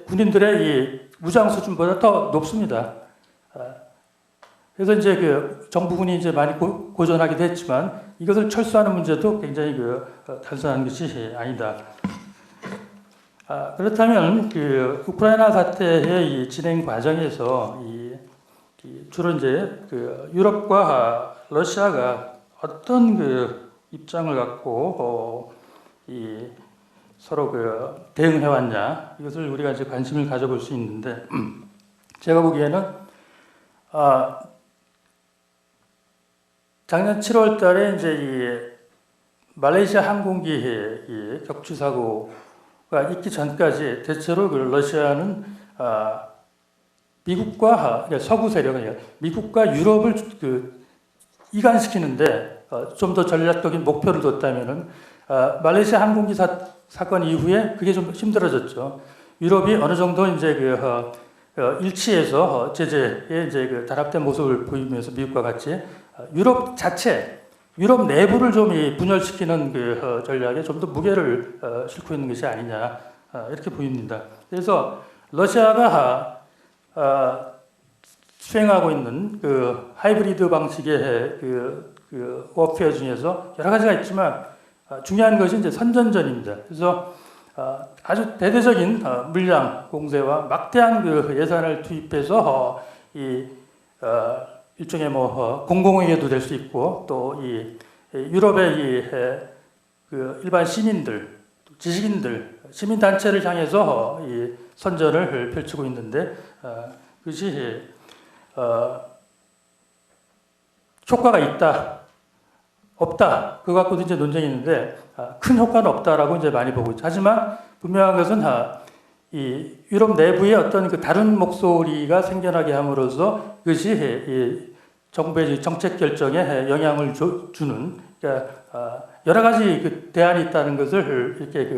군인들의 이 무장 수준보다 더 높습니다. 그래서 이제 그 정부군이 이제 많이 고전하기도 했지만 이것을 철수하는 문제도 굉장히 단순한 것이 아니다. 그렇다면 그 우크라이나 사태의 이 진행 과정에서 주로 이제 그 유럽과 러시아가 어떤 그 입장을 갖고 서로 대응해 왔냐, 이것을 우리가 이제 관심을 가져볼 수 있는데, 제가 보기에는 작년 7월 달에 이제 이 말레이시아 항공기의 이 격추 사고가 있기 전까지 대체로 그 러시아는 미국과 서구 세력, 미국과 유럽을 이간시키는데 좀 더 전략적인 목표를 뒀다면은 말레이시아 항공기 사건 이후에 그게 좀 힘들어졌죠. 유럽이 어느 정도 이제 일치해서 제재에 이제 단합된 모습을 보이면서 미국과 같이 유럽 내부를 좀 분열시키는 전략에 좀 더 무게를 싣고 있는 것이 아니냐, 이렇게 보입니다. 그래서 러시아가 수행하고 있는 그 하이브리드 방식의 워페어 중에서 여러 가지가 있지만 중요한 것이 이제 선전전입니다. 그래서 아주 대대적인 물량 공세와 막대한 예산을 투입해서 일종의 공공의회도 될 수 있고, 또 유럽의 일반 시민들, 지식인들, 시민단체를 향해서 선전을 펼치고 있는데, 그것이 효과가 있다, 없다, 그거 갖고도 이제 논쟁이 있는데, 큰 효과는 없다라고 이제 많이 보고 있죠. 하지만 분명한 것은 이 유럽 내부의 어떤 다른 목소리가 생겨나게 함으로써 그것이 정부의 정책 결정에 영향을 주는, 그러니까 여러 가지 대안이 있다는 것을 이렇게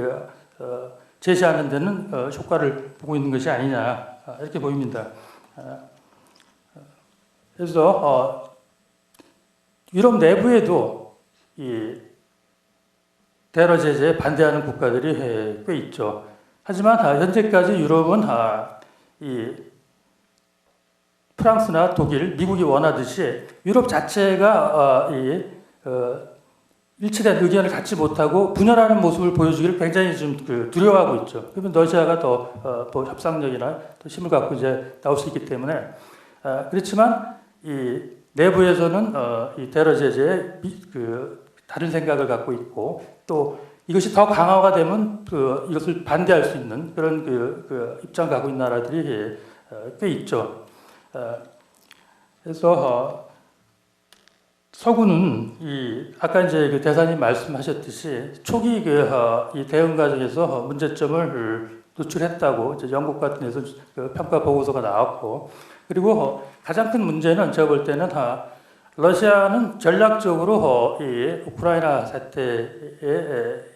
제시하는 데는 효과를 보고 있는 것이 아니냐, 이렇게 보입니다. 그래서 유럽 내부에도 이 테러 제재에 반대하는 국가들이 꽤 있죠. 하지만 현재까지 유럽은 이 프랑스나 독일, 미국이 원하듯이 유럽 자체가 일치된 의견을 갖지 못하고 분열하는 모습을 보여주기를 굉장히 좀 두려워하고 있죠. 그러면 러시아가 더 협상력이나 더 힘을 갖고 이제 나올 수 있기 때문에, 그렇지만 이 내부에서는 이 테러 제재에 다른 생각을 갖고 있고 또 이것이 더 강화가 되면 이것을 반대할 수 있는 그런 입장 갖고 있는 나라들이 꽤 있죠. 그래서 서구는 아까 이제 대사님 말씀하셨듯이 초기 이 대응 과정에서 문제점을 노출했다고 이제 영국 같은 데서 평가 보고서가 나왔고 그리고 가장 큰 문제는 제가 볼 때는 러시아는 전략적으로 이 우크라이나 사태에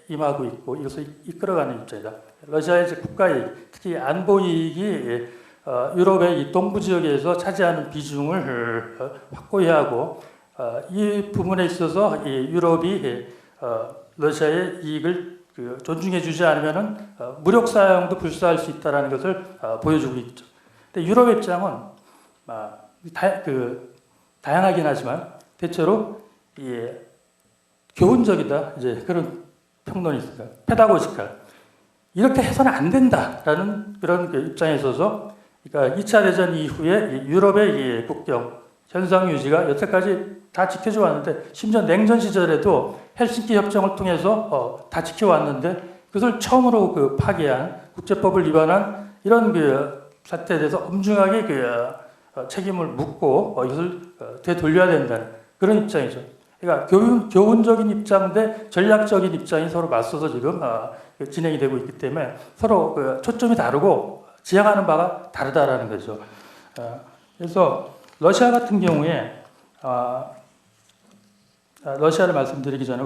임하고 있고 이것을 이끌어가는 입장이다. 러시아의 국가이익, 특히 안보 이익이 유럽의 이 동부 지역에서 차지하는 비중을 확고히 하고 이 부분에 있어서 이 유럽이 러시아의 이익을 존중해주지 않으면은 무력 사용도 불사할 수 있다라는 것을 보여주고 있죠. 근데 유럽 입장은 다양하긴 하지만 대체로 교훈적이다 이제 그런 평론이 있습니다. 페다고지칼 이렇게 해서는 안 된다라는 그런 입장에 있어서 그러니까 2차 대전 이후에 유럽의 이 국경 현상 유지가 여태까지 다 지켜져 왔는데 심지어 냉전 시절에도 헬싱키 협정을 통해서 다 지켜왔는데 그것을 처음으로 파기한 국제법을 위반한 이런 사태에 대해서 엄중하게 책임을 묻고 이것을 되돌려야 된다는 그런 입장이죠. 그러니까 교훈적인 입장 대 전략적인 입장이 서로 맞서서 지금 진행이 되고 있기 때문에 서로 초점이 다르고 지향하는 바가 다르다라는 거죠. 그래서 러시아 같은 경우에 러시아를 말씀드리기 전에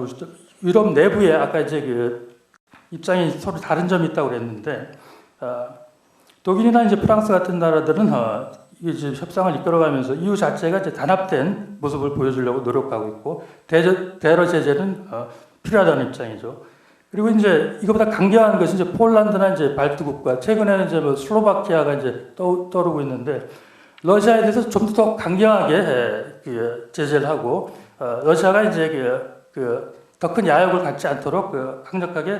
유럽 내부에 아까 이제 입장이 서로 다른 점이 있다고 그랬는데 독일이나 이제 프랑스 같은 나라들은 이제 협상을 이끌어가면서 EU 자체가 이제 단합된 모습을 보여주려고 노력하고 있고 대러 제재는 필요하다는 입장이죠. 그리고 이제 이거보다 강경한 것이 이제 폴란드나 이제 발트국가 최근에는 이제 슬로바키아가 이제 떠오르고 있는데 러시아에 대해서 좀 더 강경하게 제재를 하고 러시아가 이제 더 큰 야욕을 갖지 않도록 강력하게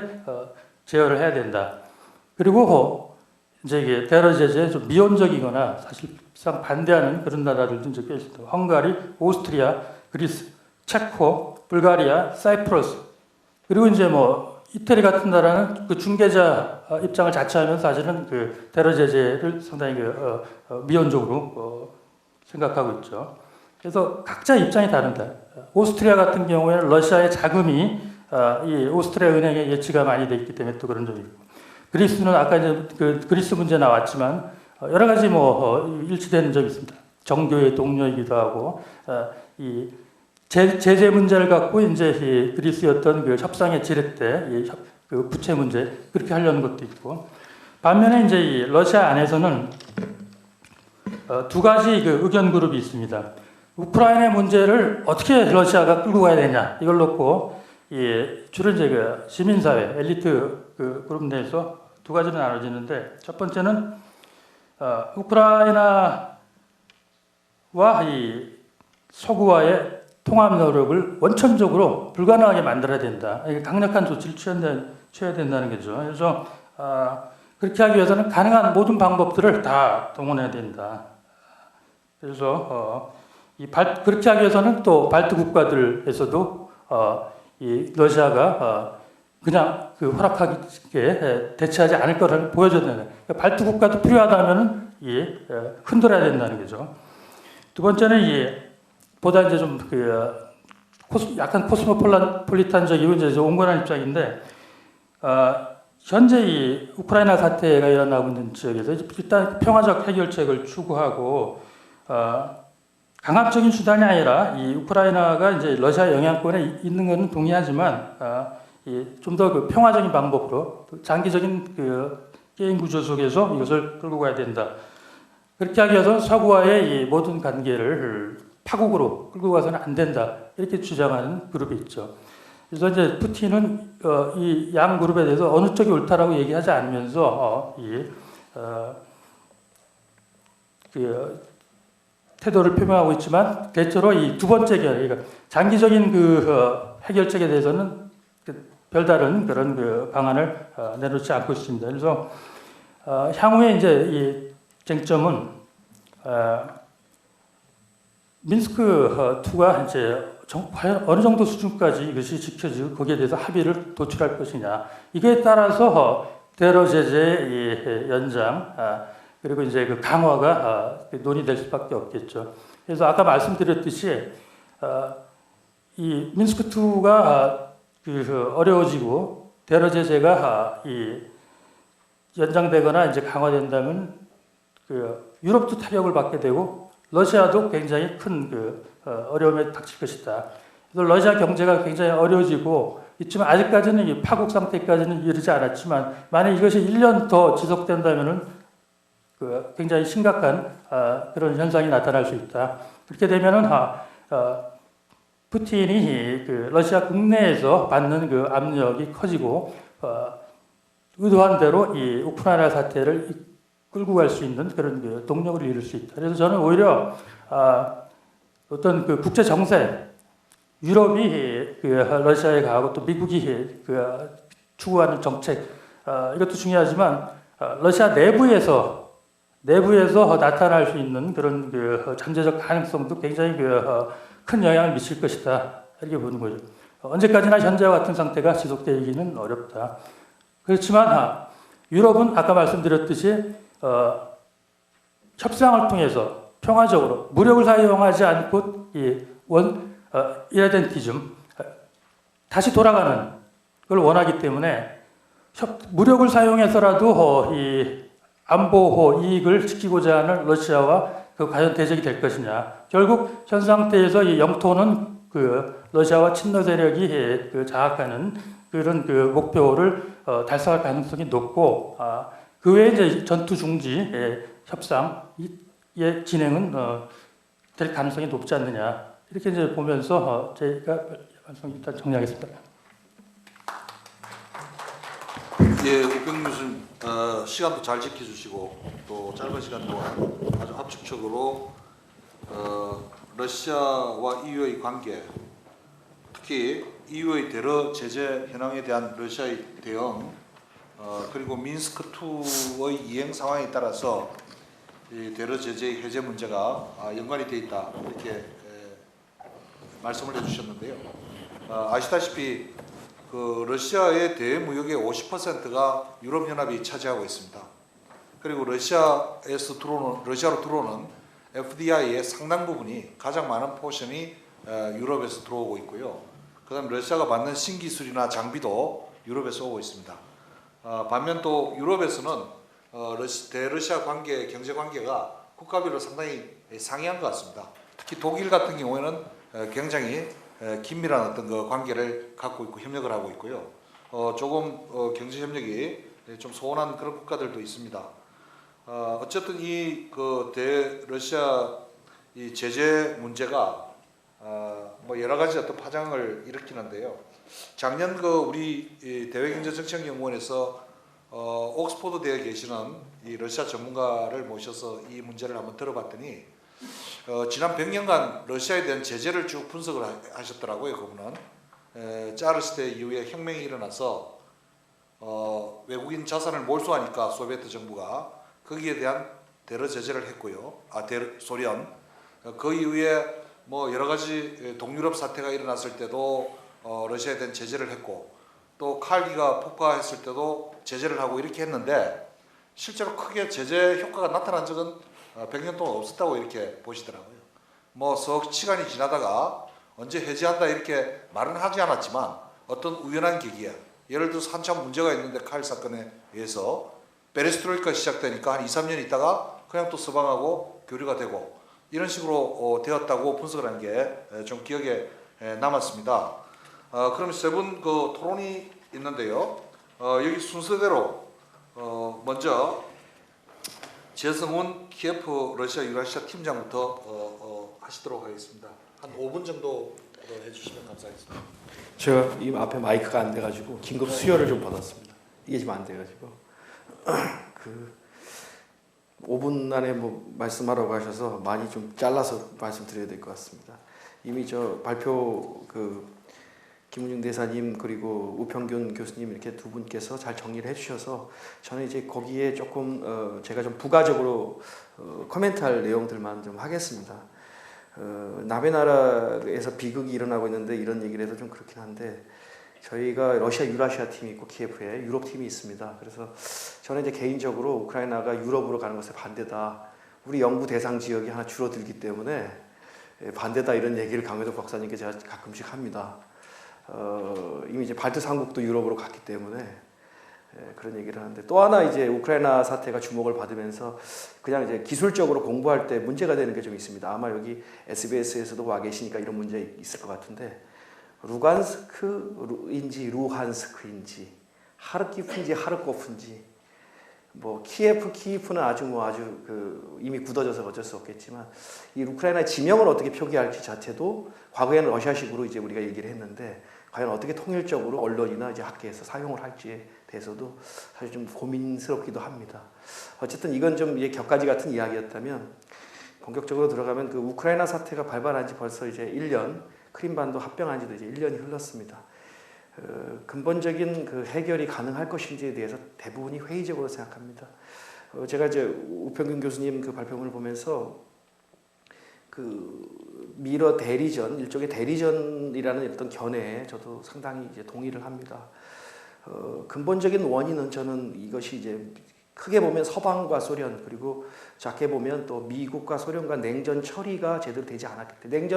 제어를 해야 된다. 그리고 이제 이게 테러 제재에 좀 미온적이거나 사실상 반대하는 그런 나라들도 이제 꽤 있습니다. 헝가리, 오스트리아, 그리스, 체코, 불가리아, 사이프러스 그리고 이제 이태리 같은 나라는 중개자 입장을 자처하면서 사실은 테러 제재를 상당히 미온적으로 생각하고 있죠. 그래서 각자 입장이 다른다. 오스트리아 같은 경우에는 러시아의 자금이 이 오스트리아 은행에 예치가 많이 돼 있기 때문에 또 그런 점이 있고 그리스는 아까 이제 그리스 문제 나왔지만 여러 가지 일치되는 점이 있습니다. 정교의 동료이기도 하고 이 제재 문제를 갖고 이제 이 그리스였던 협상의 지렛 때 부채 문제 그렇게 하려는 것도 있고 반면에 이제 이 러시아 안에서는 두 가지 의견 그룹이 있습니다. 우크라이나 문제를 어떻게 러시아가 끌고 가야 되냐 이걸 놓고 주로 이제 시민사회 엘리트 그룹 내에서 두 가지로 나눠지는데 첫 번째는 우크라이나와 이 서구와의 통합 노력을 원천적으로 불가능하게 만들어야 된다. 강력한 조치를 취해야 된다는 거죠. 그래서 그렇게 하기 위해서는 가능한 모든 방법들을 다 동원해야 된다. 그래서 그렇게 하기 위해서는 또 발트 국가들에서도 이 러시아가 그냥 허락하게 대처하지 않을 거를 보여줘야 된다. 그러니까 발트 국가도 필요하다면은 흔들어야 된다는 거죠. 두 번째는 보다 이제 좀 약간 코스모폴리탄적이고 이제 온건한 입장인데 현재 이 우크라이나 사태가 일어나고 있는 지역에서 일단 평화적 해결책을 추구하고 강압적인 수단이 아니라 이 우크라이나가 이제 러시아 영향권에 있는 것은 동의하지만 좀 더 평화적인 방법으로 장기적인 게임 구조 속에서 이것을 끌고 가야 된다. 그렇게 하기 위해서 서구와의 이 모든 관계를 파국으로 끌고 가서는 안 된다. 이렇게 주장하는 그룹이 있죠. 그래서 이제 푸틴은 이 양 그룹에 대해서 어느 쪽이 옳다라고 얘기하지 않으면서 태도를 표명하고 있지만 대체로 이 두 번째 그러니까 장기적인 해결책에 대해서는 별다른 그런 방안을 내놓지 않고 있습니다. 그래서 향후에 이제 이 쟁점은 민스크 2가 이제 과연 어느 정도 수준까지 이것이 지켜지고 거기에 대해서 합의를 도출할 것이냐 이거에 따라서 테러 제재의 연장 그리고 이제 그 강화가 논의될 수밖에 없겠죠. 그래서 아까 말씀드렸듯이 이 민스크 2가 어려워지고 테러 제재가 연장되거나 이제 강화된다면 그 유럽도 타격을 받게 되고 러시아도 굉장히 큰 어려움에 닥칠 것이다. 그래서 러시아 경제가 굉장히 어려워지고 있지만 아직까지는 이 파국 상태까지는 이르지 않았지만 만약 이것이 1년 더 지속된다면은 굉장히 심각한 그런 현상이 나타날 수 있다. 그렇게 되면은 푸틴이 러시아 국내에서 받는 그 압력이 커지고 의도한 대로 이 우크라이나 사태를 끌고 갈 수 있는 그런 동력을 잃을 수 있다. 그래서 저는 오히려 어떤 국제 정세, 유럽이 러시아에 가고 또 미국이 추구하는 정책 이것도 중요하지만 러시아 내부에서 나타날 수 있는 그런 잠재적 가능성도 굉장히 큰 영향을 미칠 것이다 이렇게 보는 거죠. 언제까지나 현재와 같은 상태가 지속되기는 어렵다. 그렇지만 유럽은 아까 말씀드렸듯이 협상을 통해서 평화적으로 무력을 사용하지 않고 이레덴티즘 다시 돌아가는 걸 원하기 때문에 무력을 사용해서라도 이 안보호 이익을 지키고자 하는 러시아와 과연 대적이 될 것이냐. 결국 현 상태에서 이 영토는 러시아와 친러 세력이 장악하는 그런 목표를 달성할 가능성이 높고 그 외에 이제 전투 중지 협상의 진행은 될 가능성이 높지 않느냐 이렇게 이제 보면서 제가 말씀 일단 정리하겠습니다. 예, 우병 교수님 시간도 잘 지켜주시고 또 짧은 시간 동안 아주 압축적으로 러시아와 EU의 관계, 특히 EU의 테러 제재 현황에 대한 러시아의 대응, 그리고 미न्스크 2의 이행 상황에 따라서 이 테러 제재의 해제 문제가 연관이 되어 있다 이렇게 말씀을 해주셨는데요. 아시다시피 러시아의 대무역의 50%가 유럽연합이 차지하고 있습니다. 그리고 러시아로 들어오는 FDI의 상당 부분이 가장 많은 포션이 유럽에서 들어오고 있고요. 그다음 러시아가 받는 신기술이나 장비도 유럽에서 오고 있습니다. 반면 또 유럽에서는 대러시아 경제 관계가 국가별로 상당히 상이한 것 같습니다. 특히 독일 같은 경우에는 굉장히 긴밀한 어떤 관계를 갖고 있고 협력을 하고 있고요. 조금 경제 협력이 좀 소원한 그런 국가들도 있습니다. 어쨌든 이 대러시아 이 제재 문제가 뭐 여러 가지 어떤 파장을 일으키는데요. 작년 우리 대외경제정책연구원에서 옥스퍼드 대에 계시는 이 러시아 전문가를 모셔서 이 문제를 한번 들어봤더니 지난 100년간 러시아에 대한 제재를 쭉 분석을 하셨더라고요. 그분은 짜르 시대 이후에 혁명이 일어나서 외국인 자산을 몰수하니까 소비에트 정부가 거기에 대한 테러 제재를 했고요. 소련 그 이후에 뭐 여러 가지 동유럽 사태가 일어났을 때도 러시아에 대한 제재를 했고 또 칼기가 폭파했을 때도 제재를 하고 이렇게 했는데 실제로 크게 제재 효과가 나타난 적은 100년 동안 없었다고 이렇게 보시더라고요. 뭐 시간이 지나다가 언제 해제한다 이렇게 말은 하지 않았지만 어떤 우연한 계기에 예를 들어서 한참 문제가 있는데 칼 사건에 의해서 페레스트로이카 시작되니까 한 2, 3년 있다가 그냥 또 서방하고 교류가 되고 이런 식으로 되었다고 분석을 한 게 좀 기억에 남았습니다. 그럼 세 분 토론이 있는데요. 여기 순서대로 먼저 재성훈 키예프 러시아 유라시아 팀장부터 하시도록 하겠습니다. 한 5분 정도 해주시면 감사하겠습니다. 제가 이 앞에 마이크가 안 돼가지고 긴급 수혈을 좀 받았습니다. 이게 지금 안 돼가지고 5분 안에 뭐 말씀하라고 하셔서 많이 좀 잘라서 말씀드려야 될 것 같습니다. 이미 발표 김은중 대사님 그리고 우평균 교수님 이렇게 두 분께서 잘 정리를 해주셔서 저는 이제 거기에 조금 제가 좀 부가적으로 코멘트할 내용들만 좀 하겠습니다. 남의 나라에서 비극이 일어나고 있는데 이런 얘기를 해도 좀 그렇긴 한데 저희가 러시아 유라시아 팀이 있고 키예프에 유럽 팀이 있습니다. 그래서 저는 이제 개인적으로 우크라이나가 유럽으로 가는 것에 반대다. 우리 영구 대상 지역이 하나 줄어들기 때문에 반대다 이런 얘기를 강회동 박사님께 제가 가끔씩 합니다. 이미 이제 발트 삼국도 유럽으로 갔기 때문에 그런 얘기를 하는데 또 하나 이제 우크라이나 사태가 주목을 받으면서 그냥 이제 기술적으로 공부할 때 문제가 되는 게 좀 있습니다. 아마 여기 SBS에서도 와 계시니까 이런 문제 있을 것 같은데 루간스크인지 루한스크인지 하르키프인지 하르코프인지 뭐 키예프는 아주 그 이미 굳어져서 어쩔 수 없겠지만 이 우크라이나의 지명을 어떻게 표기할지 자체도 과거에는 러시아식으로 이제 우리가 얘기를 했는데 과연 어떻게 통일적으로 언론이나 이제 학계에서 사용을 할지에 대해서도 사실 좀 고민스럽기도 합니다. 어쨌든 이건 좀 격가지 같은 이야기였다면 본격적으로 들어가면 그 우크라이나 사태가 발발한 지 벌써 이제 1년, 크림반도 합병한 지도 이제 1년이 흘렀습니다. 근본적인 그 해결이 가능할 것인지에 대해서 대부분이 회의적으로 생각합니다. 제가 이제 우평균 교수님 그 발표문을 보면서 그 미러 대리전, 일종의 대리전이라는 어떤 견해에 저도 상당히 이제 동의를 합니다. 근본적인 원인은 저는 이것이 이제 크게 보면 서방과 소련 그리고 작게 보면 또 미국과 소련과 냉전 처리가 제대로 되지 않았기 때문에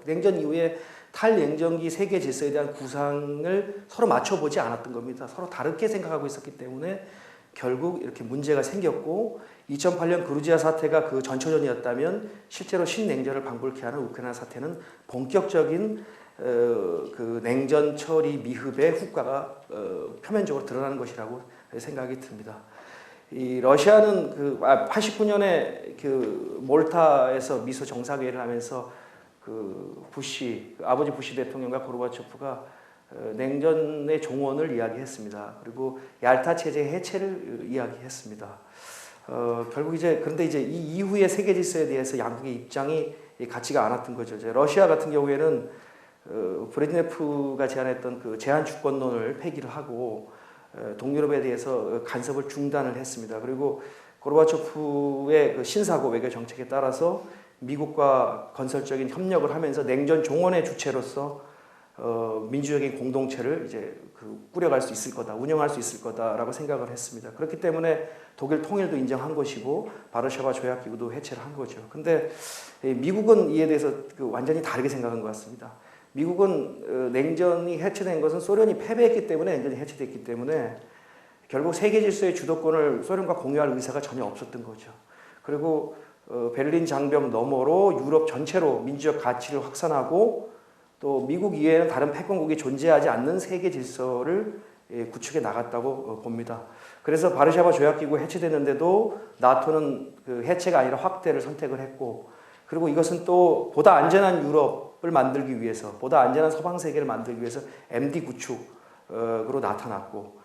냉전 이후에 탈냉전기 세계 질서에 대한 구상을 서로 맞춰보지 않았던 겁니다. 서로 다르게 생각하고 있었기 때문에 결국 이렇게 문제가 생겼고 2008년 그루지아 사태가 그 전초전이었다면 실제로 신냉전을 방불케 하는 우크라이나 사태는 본격적인 그 냉전 처리 미흡의 후과가 표면적으로 드러나는 것이라고 생각이 듭니다. 이 러시아는 그 89년에 그 몰타에서 미소 정상회의를 하면서 그 아버지 부시 대통령과 고르바초프가 냉전의 종언을 이야기했습니다. 그리고 얄타 체제 해체를 이야기했습니다. 결국 그런데 이 이후의 세계 질서에 대해서 양국의 입장이 같지가 않았던 거죠. 러시아 같은 경우에는 브레즈네프가 제안했던 그 제한 주권론을 폐기를 하고 동유럽에 대해서 간섭을 중단을 했습니다. 그리고 고르바초프의 그 신사고 외교 정책에 따라서 미국과 건설적인 협력을 하면서 냉전 종언의 주체로서 민주적인 공동체를 이제 꾸려갈 수 있을 거다, 운영할 수 있을 거다라고 생각을 했습니다. 그렇기 때문에 독일 통일도 인정한 것이고 바르샤바 조약기구도 해체를 한 거죠. 근데 미국은 이에 대해서 완전히 다르게 생각한 것 같습니다. 미국은 냉전이 해체된 것은 소련이 패배했기 때문에 냉전이 해체됐기 때문에 결국 세계 질서의 주도권을 소련과 공유할 의사가 전혀 없었던 거죠. 그리고 베를린 장벽 너머로 유럽 전체로 민주적 가치를 확산하고 또 미국 이외에는 다른 패권국이 존재하지 않는 세계 질서를 구축해 나갔다고 봅니다. 그래서 바르샤바 조약기구 해체됐는데도 나토는 그 해체가 아니라 확대를 선택을 했고 그리고 이것은 또 보다 안전한 유럽을 만들기 위해서 보다 안전한 서방 세계를 만들기 위해서 MD 구축으로 나타났고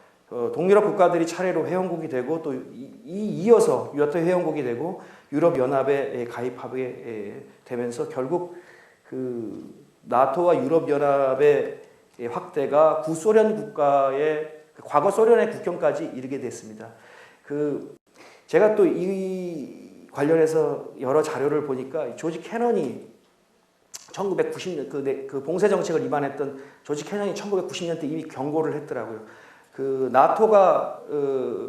동유럽 국가들이 차례로 회원국이 되고 또 이어서 유럽 회원국이 되고 유럽 연합에 가입하게 되면서 결국 그 나토와 유럽 연합의 확대가 구소련 국가의 과거 소련의 국경까지 이르게 됐습니다. 제가 또 이 관련해서 여러 자료를 보니까 조지 캐넌이 1990년 그 봉쇄 정책을 위반했던 조지 캐넌이 1990년 때 이미 경고를 했더라고요. 나토가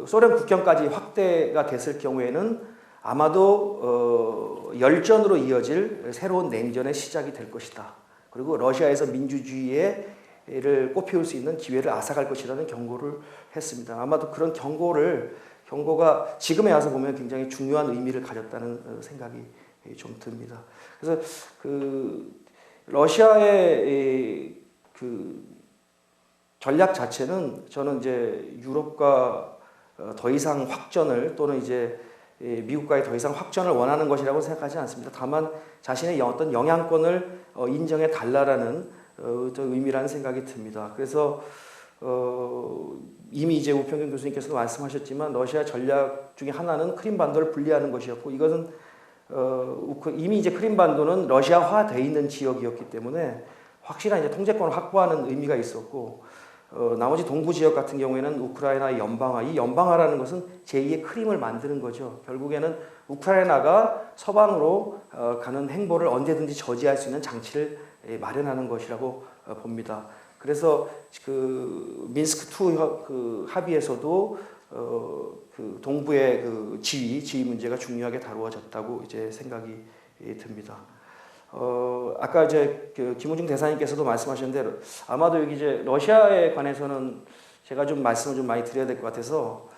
소련 국경까지 확대가 됐을 경우에는 아마도 열전으로 이어질 새로운 냉전의 시작이 될 것이다. 그리고 러시아에서 민주주의를 꽃피울 수 있는 기회를 앗아갈 것이라는 경고를 했습니다. 아마도 그런 경고가 지금에 와서 보면 굉장히 중요한 의미를 가졌다는 생각이 좀 듭니다. 그래서 러시아의 전략 자체는 저는 이제 유럽과 더 이상 확전을 또는 이제 미국과의 더 이상 확전을 원하는 것이라고 생각하지 않습니다. 다만 자신의 어떤 영향권을 인정해 달라라는 의미라는 생각이 듭니다. 그래서 이미 이제 우평균 교수님께서도 말씀하셨지만 러시아 전략 중에 하나는 크림반도를 분리하는 것이었고 이것은 이미 이제 크림반도는 러시아화되어 있는 지역이었기 때문에 확실한 이제 통제권을 확보하는 의미가 있었고 나머지 동부 지역 같은 경우에는 우크라이나의 연방화, 이 연방화라는 것은 제2의 크림을 만드는 거죠. 결국에는 우크라이나가 서방으로 가는 행보를 언제든지 저지할 수 있는 장치를 마련하는 것이라고 봅니다. 그래서 그 미न्스크 2 그 합의에서도 그 동부의 그 지위 문제가 중요하게 다루어졌다고 이제 생각이 듭니다. 아까 이제 그 김우중 대사님께서도 말씀하셨는데 아마도 여기 이제 러시아에 관해서는 제가 좀 말씀을 좀 많이 드려야 될 것 같아서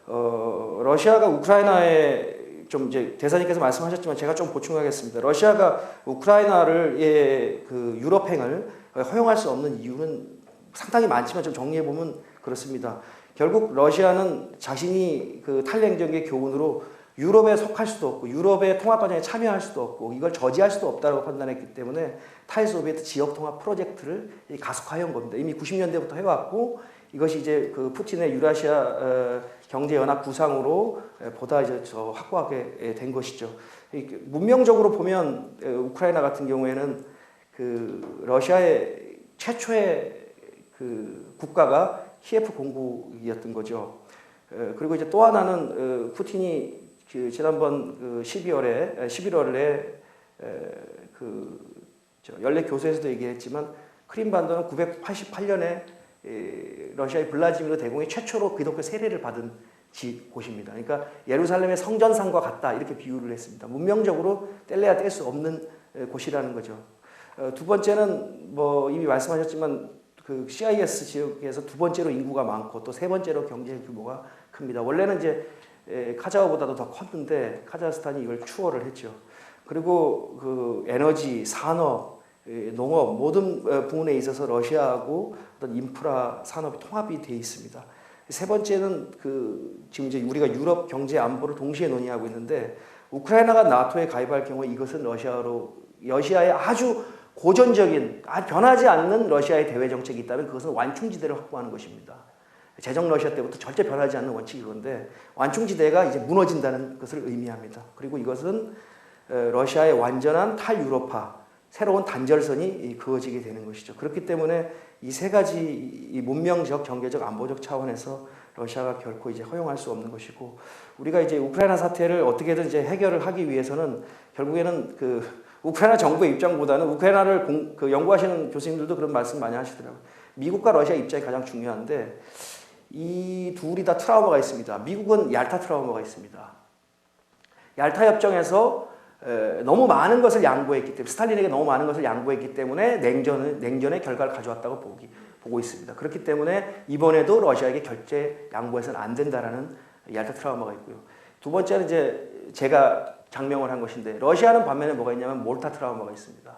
러시아가 우크라이나에 좀 이제 대사님께서 말씀하셨지만 제가 좀 보충하겠습니다. 러시아가 우크라이나를 그 유럽행을 허용할 수 없는 이유는 상당히 많지만 좀 정리해 보면 그렇습니다. 결국 러시아는 자신이 그 탈냉전의 교훈으로 유럽에 속할 수도 없고 유럽의 통합 과정에 참여할 수도 없고 이걸 저지할 수도 없다고 판단했기 때문에 탈소비에트 지역 통합 프로젝트를 가속화해온 겁니다. 이미 90년대부터 해왔고 이것이 이제 그 푸틴의 유라시아 경제 연합 구상으로 보다 이제 확고하게 된 것이죠. 문명적으로 보면 우크라이나 같은 경우에는 그 러시아의 최초의 그 국가가 키예프 공국이었던 거죠. 그리고 이제 또 하나는 푸틴이 그 지난번 그 11월에 그 연례 교수에서도 얘기했지만 크림반도는 988년에 러시아의 블라지미르 대공이 최초로 기독교 세례를 받은 곳입니다. 그러니까 예루살렘의 성전상과 같다 이렇게 비유를 했습니다. 문명적으로 뗄래야 뗄 수 없는 곳이라는 거죠. 두 번째는 뭐 이미 말씀하셨지만 그 CIS 지역에서 두 번째로 인구가 많고 또 세 번째로 경제 규모가 큽니다. 원래는 이제 카자흐보다도 더 컸는데 카자흐스탄이 이걸 추월을 했죠. 그리고 그 에너지, 산업, 농업 모든 부분에 있어서 러시아하고 어떤 인프라 산업이 통합이 돼 있습니다. 세 번째는 그 지금 이제 우리가 유럽 경제 안보를 동시에 논의하고 있는데 우크라이나가 나토에 가입할 경우에 이것은 러시아의 아주 고전적인 변하지 않는 러시아의 대외 정책이 있다면 그것은 완충지대를 확보하는 것입니다. 제정 러시아 때부터 절대 변하지 않는 원칙이 그런데 완충지대가 이제 무너진다는 것을 의미합니다. 그리고 이것은 러시아의 완전한 탈유럽화, 새로운 단절선이 그어지게 되는 것이죠. 그렇기 때문에 이 세 가지 이 문명적, 경제적, 안보적 차원에서 러시아가 결코 이제 허용할 수 없는 것이고 우리가 이제 우크라이나 사태를 어떻게든 이제 해결을 하기 위해서는 결국에는 그 우크라이나 정부의 입장보다는 우크라이나를 연구하시는 교수님들도 그런 말씀 많이 하시더라고요. 미국과 러시아 입장이 가장 중요한데 이 둘이 다 트라우마가 있습니다. 미국은 얄타 트라우마가 있습니다. 얄타 협정에서 너무 많은 것을 양보했기 때문에 스탈린에게 너무 많은 것을 양보했기 때문에 냉전의 결과를 가져왔다고 보고 있습니다. 그렇기 때문에 이번에도 러시아에게 결제 양보해서는 안 된다라는 얄타 트라우마가 있고요. 두 번째는 이제 제가 장명을 한 것인데 러시아는 반면에 뭐가 있냐면 몰타 트라우마가 있습니다.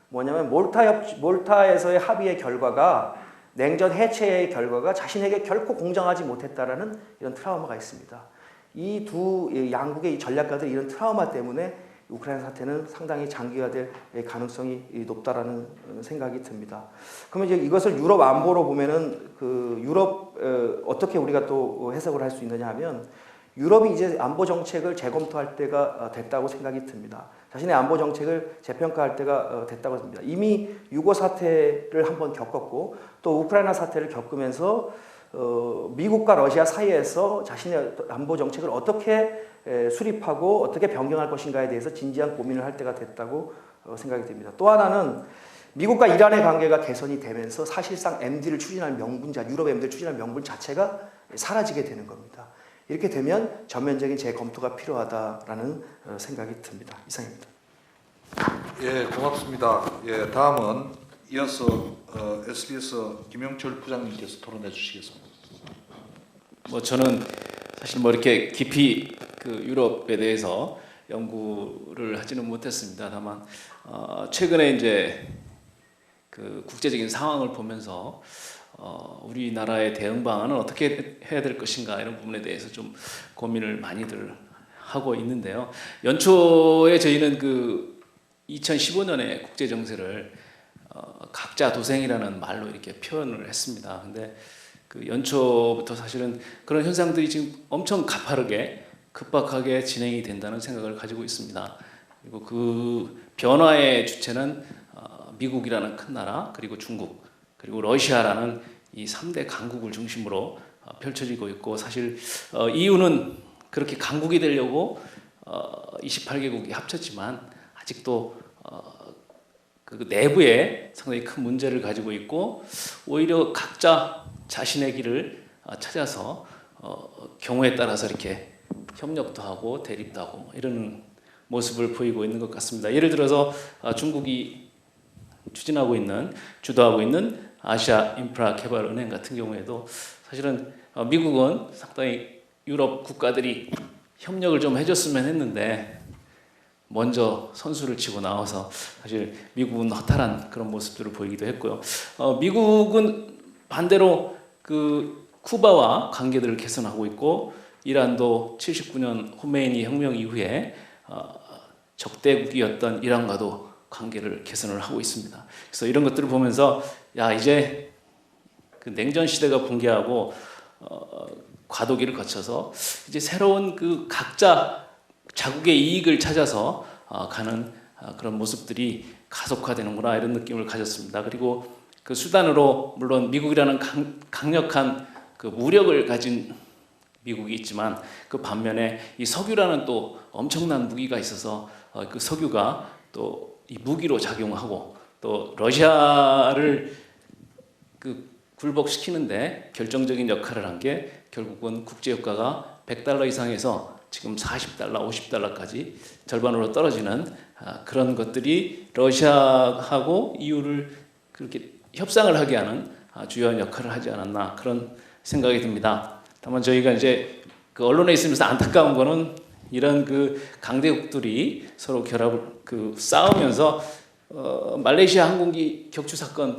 뭐냐면 몰타에서의 합의의 결과가 냉전 해체의 결과가 자신에게 결코 공정하지 못했다라는 이런 트라우마가 있습니다. 이 두 양국의 이 전략가들이 이런 트라우마 때문에 우크라이나 사태는 상당히 장기화될 가능성이 높다라는 생각이 듭니다. 그러면 이제 이것을 유럽 안보로 보면은 그 유럽 어떻게 우리가 또 해석을 할 수 있느냐 하면 유럽이 이제 안보 정책을 재검토할 때가 됐다고 생각이 듭니다. 자신의 안보 정책을 재평가할 때가 됐다고 봅니다. 이미 유고 사태를 한번 겪었고 또 우크라이나 사태를 겪으면서 미국과 러시아 사이에서 자신의 안보 정책을 어떻게 수립하고 어떻게 변경할 것인가에 대해서 진지한 고민을 할 때가 됐다고 생각이 됩니다. 또 하나는 미국과 이란의 관계가 개선이 되면서 사실상 MD를 추진할 명분자, 유럽 MD를 추진할 명분 자체가 사라지게 되는 겁니다. 이렇게 되면 전면적인 재검토가 필요하다라는 생각이 듭니다. 이상입니다. 예, 고맙습니다. 예, 다음은 이어서 SBS 김영철 부장님께서 토론해 주시겠습니다. 뭐 저는 사실 뭐 이렇게 깊이 그 유럽에 대해서 연구를 하지는 못했습니다. 다만 최근에 이제 그 국제적인 상황을 보면서 우리나라의 대응 방안은 어떻게 해야 될 것인가 이런 부분에 대해서 좀 고민을 많이들 하고 있는데요. 연초에 저희는 그 2015년에 국제 정세를 각자 도생이라는 말로 이렇게 표현을 했습니다. 근데 그 연초부터 사실은 그런 현상들이 지금 엄청 가파르게 급박하게 진행이 된다는 생각을 가지고 있습니다. 그리고 그 변화의 주체는 미국이라는 큰 나라, 그리고 중국, 그리고 러시아라는 이 3대 강국을 중심으로 펼쳐지고 있고 사실 EU는 그렇게 강국이 되려고 28개국이 합쳤지만 아직도 그 내부에 상당히 큰 문제를 가지고 있고 오히려 각자 자신의 길을 찾아서 경우에 따라서 이렇게 협력도 하고 대립도 하고 뭐 이런 모습을 보이고 있는 것 같습니다. 예를 들어서 중국이 추진하고 있는 주도하고 있는 아시아 인프라 개발 은행 같은 경우에도 사실은 미국은 상당히 유럽 국가들이 협력을 좀 해줬으면 했는데 먼저 선수를 치고 나와서 사실 미국은 허탈한 그런 모습들을 보이기도 했고요. 미국은 반대로 그 쿠바와 관계들을 개선하고 있고 이란도 79년 호메이니 혁명 이후에 적대국이었던 이란과도 관계를 개선을 하고 있습니다. 그래서 이런 것들을 보면서 야 이제 그 냉전 시대가 붕괴하고 과도기를 거쳐서 이제 새로운 그 각자 자국의 이익을 찾아서 가는 그런 모습들이 가속화되는구나 이런 느낌을 가졌습니다. 그리고 그 수단으로 물론 미국이라는 강력한 그 무력을 가진 미국이 있지만 그 반면에 이 석유라는 또 엄청난 무기가 있어서 그 석유가 또 이 무기로 작용하고 또 러시아를 그 굴복시키는데 결정적인 역할을 한 게 결국은 국제유가가 $100 이상에서 지금 $40, $50까지 절반으로 떨어지는 그런 것들이 러시아하고 EU를 그렇게 협상을 하게 하는 주요한 역할을 하지 않았나 그런 생각이 듭니다. 다만 저희가 이제 그 언론에 있으면서 안타까운 거는 이런 그 강대국들이 서로 결합을 그 싸우면서 말레이시아 항공기 격추 사건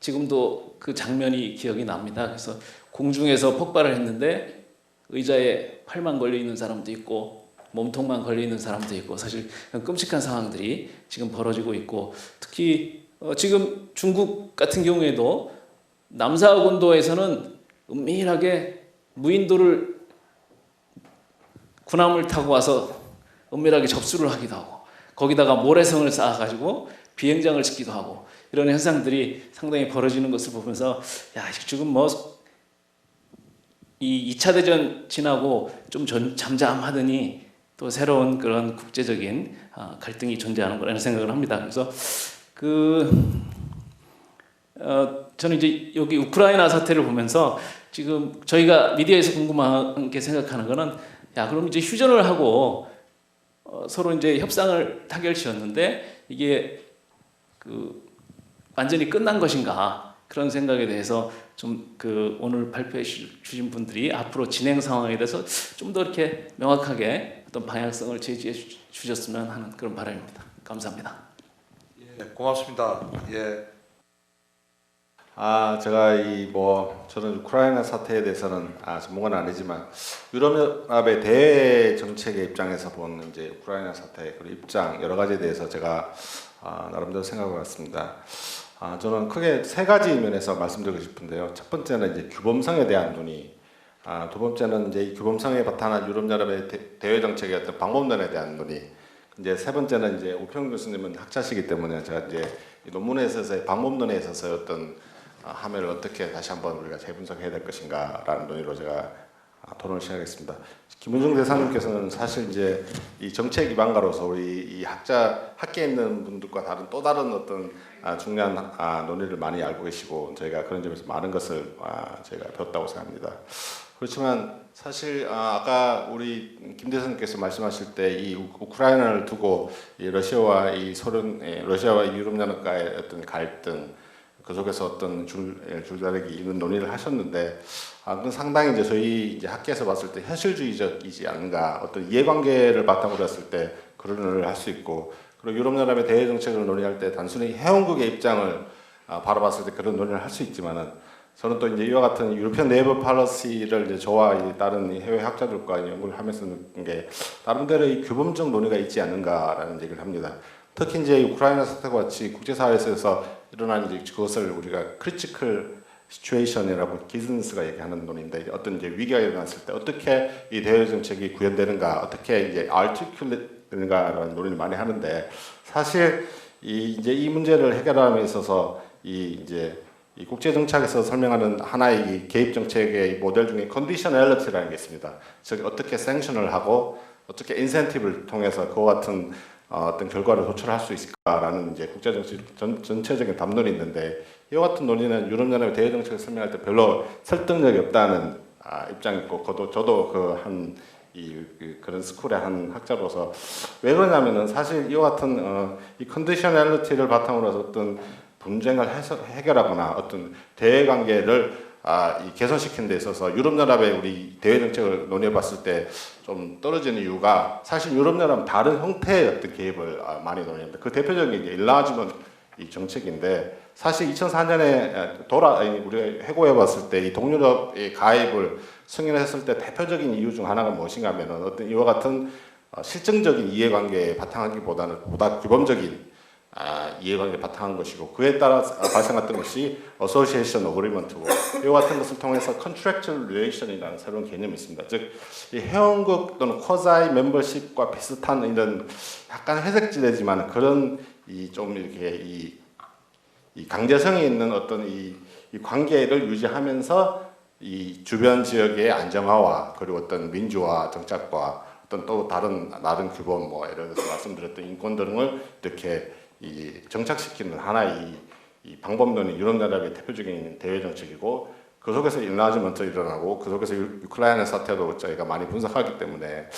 지금도 그 장면이 기억이 납니다. 그래서 공중에서 폭발을 했는데 의자에 팔만 걸려 있는 사람도 있고 몸통만 걸려 있는 사람도 있고 사실 끔찍한 상황들이 지금 벌어지고 있고 특히 지금 중국 같은 경우에도 남사군도에서는 은밀하게 무인도를 군함을 타고 와서 은밀하게 접수를 하기도 하고 거기다가 모래성을 쌓아가지고 비행장을 짓기도 하고 이런 현상들이 상당히 벌어지는 것을 보면서 야 지금 뭐 이 2차 대전 지나고 좀 잠잠하더니 또 새로운 그런 국제적인 갈등이 존재하는 거라는 생각을 합니다. 그래서 저는 이제 여기 우크라이나 사태를 보면서 지금 저희가 미디어에서 궁금하게 생각하는 거는 야 그럼 이제 휴전을 하고 서로 이제 협상을 타결지었는데 이게 그 완전히 끝난 것인가 그런 생각에 대해서 좀 그 오늘 발표해 주신 분들이 앞으로 진행 상황에 대해서 좀 더 이렇게 명확하게 어떤 방향성을 제시해 주셨으면 하는 그런 바람입니다. 감사합니다. 예, 고맙습니다. 예. 제가 저는 우크라이나 사태에 대해서는 전문가는 아니지만 유럽연합의 대외 정책의 입장에서 본 이제 우크라이나 사태 그리고 입장 여러 가지에 대해서 제가 나름대로 생각해 봤습니다. 저는 크게 세 가지 면에서 말씀드리고 싶은데요. 첫 번째는 이제 규범성에 대한 논의, 두 번째는 이제 이 규범성에 바탕한 유럽연합의 대외 정책의 어떤 방법론에 대한 논의, 이제 세 번째는 이제 우평 교수님은 학자시기 때문에 제가 이제 이 논문에 있어서의 방법론에 있어서의 어떤 함의를 어떻게 다시 한번 우리가 재분석해야 될 것인가라는 논의로 제가 토론을 시작하겠습니다. 김은중 대사님께서는 사실 이제 이 정책 기반가로서 우리 이 학계에 있는 분들과 다른 또 다른 어떤 중요한 논의를 많이 알고 계시고 저희가 그런 점에서 많은 것을 저희가 배웠다고 생각합니다. 그렇지만 사실 아까 우리 김 대사님께서 말씀하실 때 이 우크라이나를 두고 이 러시아와 이 유럽연합과의 어떤 갈등 그 속에서 어떤 줄다리기 이런 논의를 하셨는데 그건 상당히 이제 저희 이제 학계에서 봤을 때 현실주의적이지 않은가 어떤 이해관계를 바탕으로 했을 때 그런 논의를 할 수 있고 그리고 유럽연합의 대외 정책을 논의할 때 단순히 회원국의 입장을 바라봤을 때 그런 논의를 할 수 있지만은 저는 또 이제 이와 같은 유로피언 네이버 팔러시를 이제 저와 이 다른 해외 학자들과 연구를 하면서 느낀 게 나름대로 이 규범적 논의가 있지 않는가라는 얘기를 합니다. 특히 이제 우크라이나 사태와 같이 국제사회에서 일어난 이제 그것을 우리가 크리티컬 시츄에이션이라고 기즈니스가 얘기하는 논의인데 어떤 이제 위기가 일어났을 때 어떻게 이 대외 정책이 구현되는가, 어떻게 이제 articulate되는가라는 논의를 많이 하는데 사실 이 문제를 해결함에 있어서 이 이제 이 국제 정책에서 설명하는 하나의 이 개입 정책의 모델 중에 컨디셔널리티라는 게 있습니다. 즉 어떻게 सँ션을 하고 어떻게 인센티브를 통해서 그와 같은 어떤 결과를 도출할 수 있을까라는 이제 국제 정책 전체적인 담론이 있는데 이와 같은 논의는 유럽연합의 대외 정책을 설명할 때 별로 설득력이 없다는 입장이 있고 저도 그런 스쿨의 한 학자로서 왜 그러냐면은 사실 이와 같은 이 컨디셔널리티를 바탕으로 해서 어떤 분쟁을 해결하거나 어떤 대외 관계를 이 개선시키는 데 있어서 유럽연합의 우리 대외 정책을 논의해봤을 때 좀 떨어지는 이유가 사실 유럽연합은 다른 형태의 어떤 개입을 많이 논의합니다. 그 대표적인 게 일라지먼트 이 정책인데 사실 2004년에 우리가 회고해봤을 때 이 동유럽의 가입을 승인했을 때 대표적인 이유 중 하나가 무엇인가 하면은 어떤 이와 같은 실증적인 이해관계에 바탕하기보다는 보다 규범적인 이해관계에 바탕한 것이고 그에 따라 발생했던 것이 어소시에이션 어그리먼트고 이와 같은 것을 통해서 컨트랙츄얼 릴레이션이라는 새로운 개념이 있습니다. 즉 이 회원국 또는 쿼자이 멤버십과 비슷한 이런 약간 회색지대지만 그런 좀 이렇게 이 강제성이 있는 어떤 이 관계를 유지하면서 이 주변 지역의 안정화와 그리고 어떤 민주화 정착과 어떤 또 다른 규범 예를 들어서 말씀드렸던 인권 등을 이렇게 정착시키는 하나의 이 방법론이 유럽연합의 대표적인 대외 정책이고 그 속에서 인라지먼트 일어나고 그 속에서 우크라이나 사태도 저희가 많이 분석하기 때문에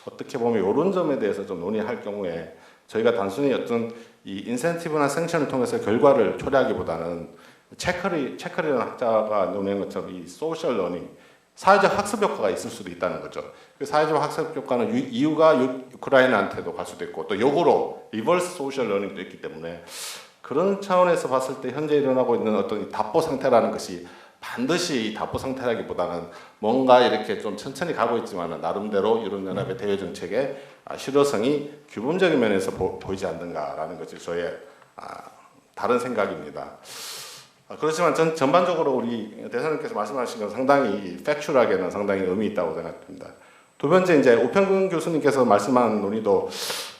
어떻게 보면 이런 점에 대해서 좀 논의할 경우에 저희가 단순히 어떤 이 인센티브나 सँ션을 통해서 결과를 초래하기보다는 체커리라는 학자가 논의한 것처럼 이 소셜 러닝 사회적 학습 효과가 있을 수도 있다는 거죠. 그 사회적 학습 효과는 이유가 우크라이나한테도 갈 수도 있고 또 역으로 리버스 소셜 러닝도 있기 때문에 그런 차원에서 봤을 때 현재 일어나고 있는 어떤 이 답보 상태라는 것이 반드시 답보 상태라기보다는 뭔가 이렇게 좀 천천히 가고 있지만 나름대로 유럽연합의 대외 정책의 실효성이 규범적인 면에서 보이지 않는가라는 것이 저의 다른 생각입니다. 그렇지만 전반적으로 우리 대사님께서 말씀하신 건 상당히 팩츄얼하게는 상당히 의미 있다고 생각합니다. 두 번째 이제 우평균 교수님께서 말씀한 논의도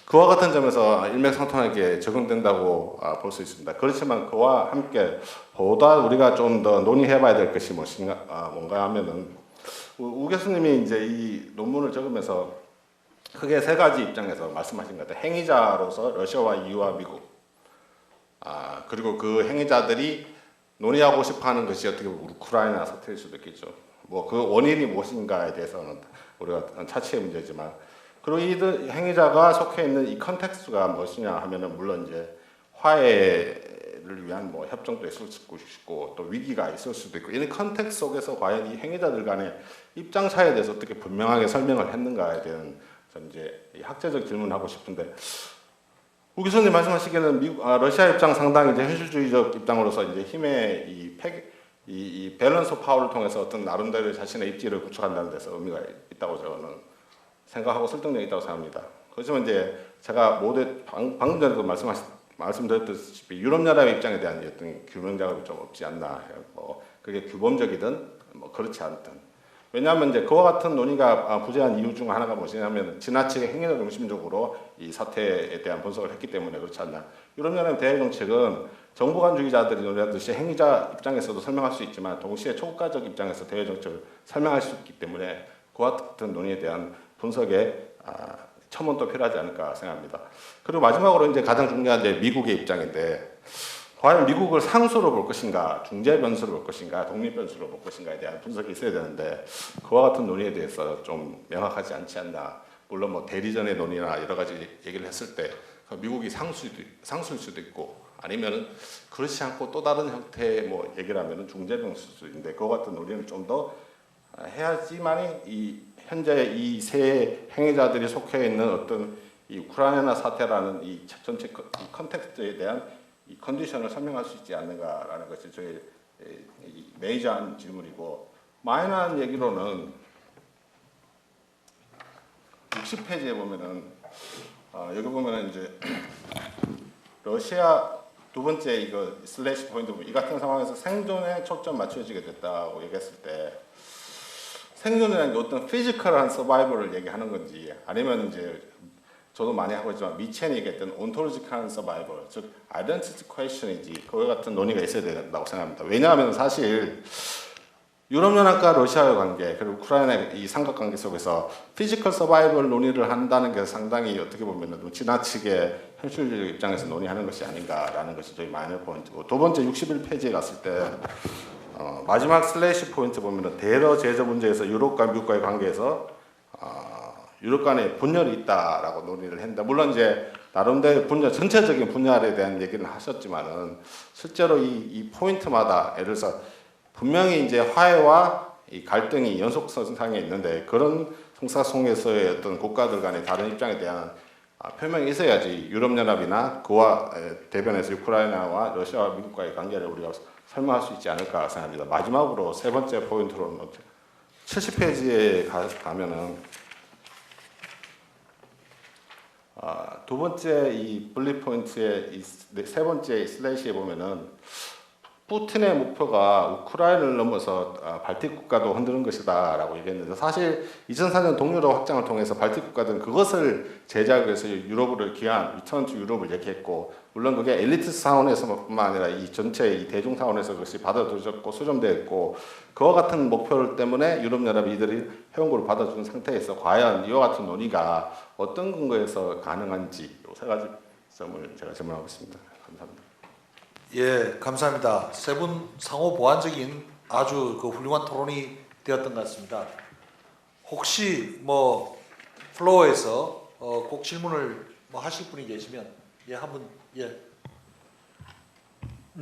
그와 같은 점에서 일맥상통하게 적용된다고 볼 수 있습니다. 그렇지만 그와 함께 보다 우리가 좀 더 논의해봐야 될 것이 뭔가 하면은 우 교수님이 이제 이 논문을 적으면서 크게 세 가지 입장에서 말씀하신 것 같아요. 행위자로서 러시아와 EU와 미국, 그리고 그 행위자들이 논의하고 싶어하는 것이 어떻게 보면 우크라이나 사태일 수도 있겠죠. 그 원인이 무엇인가에 대해서는 우리가 차치의 문제지만. 그리고 이 행위자가 속해 있는 이 컨텍스트가 무엇이냐 하면은 물론 이제 화해를 위한 협정도 있을 수도 있고 또 위기가 있을 수도 있고 이 컨텍스트 속에서 과연 이 행위자들 간의 입장 차이에 대해서 어떻게 분명하게 설명을 했는가에 대한 저는 이제 학제적 질문하고 싶은데 우 교수님 말씀하시기에는 러시아 입장 상당히 이제 현실주의적 입장으로서 이제 힘의 이 밸런스 파워를 통해서 어떤 나름대로 자신의 입지를 구축한다는 데서 의미가 있다고 저는 생각하고 설득력이 있다고 생각합니다. 그렇지만 이제 제가 방금 전에도 말씀드렸다시피 유럽연합의 입장에 대한 어떤 규명 작업이 좀 없지 않나 해요. 그게 규범적이든 그렇지 않든. 왜냐하면 이제 그와 같은 논의가 부재한 이유 중 하나가 무엇이냐면 지나치게 행위적 중심적으로 이 사태에 대한 분석을 했기 때문에 그렇지 않나. 유럽연합 대외 정책은 정보관주의자들이 논의하듯이 행위자 입장에서도 설명할 수 있지만 동시에 초국가적 입장에서 대외 정책을 설명할 수 있기 때문에 그와 같은 논의에 대한 분석에 첨언도 필요하지 않을까 생각합니다. 그리고 마지막으로 이제 가장 중요한 이제 미국의 입장인데 과연 미국을 상수로 볼 것인가, 중재 변수로 볼 것인가, 독립 변수로 볼 것인가에 대한 분석이 있어야 되는데 그와 같은 논의에 대해서 좀 명확하지 않지 않나. 물론 대리전의 논의나 여러 가지 얘기를 했을 때 미국이 상수일 수도 있고 아니면은 그렇지 않고 또 다른 형태의 얘기를 하면은 중재 변수일 수도 있는데 그와 같은 논의는 좀 더 해야지만이 이 현재 이 세 행위자들이 속해 있는 어떤 이 우크라이나 사태라는 이 전체 컨텍스트에 대한 이 컨디션을 설명할 수 있지 않는가라는 것이 저의 메이저한 질문이고 마이너한 얘기로는 60페이지에 보면은 여기 보면은 이제 러시아 두 번째 이거 슬래시 포인트 이 같은 상황에서 생존에 초점 맞춰지게 됐다고 얘기했을 때 생존이라는 게 어떤 피지컬한 서바이벌을 얘기하는 건지 아니면 이제 저도 많이 하고 있지만 미첸이 얘기했던 온토로지컬 서바이벌, 즉 아이덴티티 퀘스천이지 그와 같은 논의가 있어야 된다고 생각합니다. 왜냐하면 사실 유럽연합과 러시아의 관계 그리고 우크라이나의 이 삼각관계 속에서 피지컬 서바이벌 논의를 한다는 게 상당히 어떻게 보면 좀 지나치게 현실적 입장에서 논의하는 것이 아닌가라는 것이 저희 마이너 포인트고, 두 번째 61페이지에 갔을 때 마지막 슬래시 포인트 보면은 대러 제저 문제에서 유럽과 미국과의 관계에서 유럽 간에 분열이 있다라고 논의를 했는데, 물론 이제 나름대로 분열, 전체적인 분열에 대한 얘기는 하셨지만은 실제로 이 포인트마다 예를 들어서 분명히 이제 화해와 이 갈등이 연속선상에 있는데, 그런 성사송에서의 어떤 국가들 간의 다른 입장에 대한 표명이 있어야지 유럽연합이나 그와 대변해서 우크라이나와 러시아와 미국과의 관계를 우리가 설명할 수 있지 않을까 생각합니다. 마지막으로 세 번째 포인트로는 70페이지에 가면은 두 번째 이 분리 포인트의 이 세 번째 슬래시에 보면은 푸틴의 목표가 우크라이나를 넘어서 발틱 국가도 흔드는 것이다라고 얘기했는데, 사실 2004년 동유럽 확장을 통해서 발틱 국가들은 그것을 제작하기 위해서 유럽을 기한 리턴 투 유럽을 얘기했고, 물론 그게 엘리트 차원에서뿐만 아니라 이 전체 이 대중 차원에서 그것이 받아들여졌고 수렴되었고, 그와 같은 목표를 때문에 유럽연합이 이들이 회원국을 받아주는 상태에서 과연 이와 같은 논의가 어떤 근거에서 가능한지 세 가지 점을 제가 질문하고 있습니다. 감사합니다. 예, 감사합니다. 세 분 상호 보완적인 아주 그 훌륭한 토론이 되었던 것 같습니다. 혹시 뭐 플로어에서 꼭 질문을 뭐 하실 분이 계시면 한분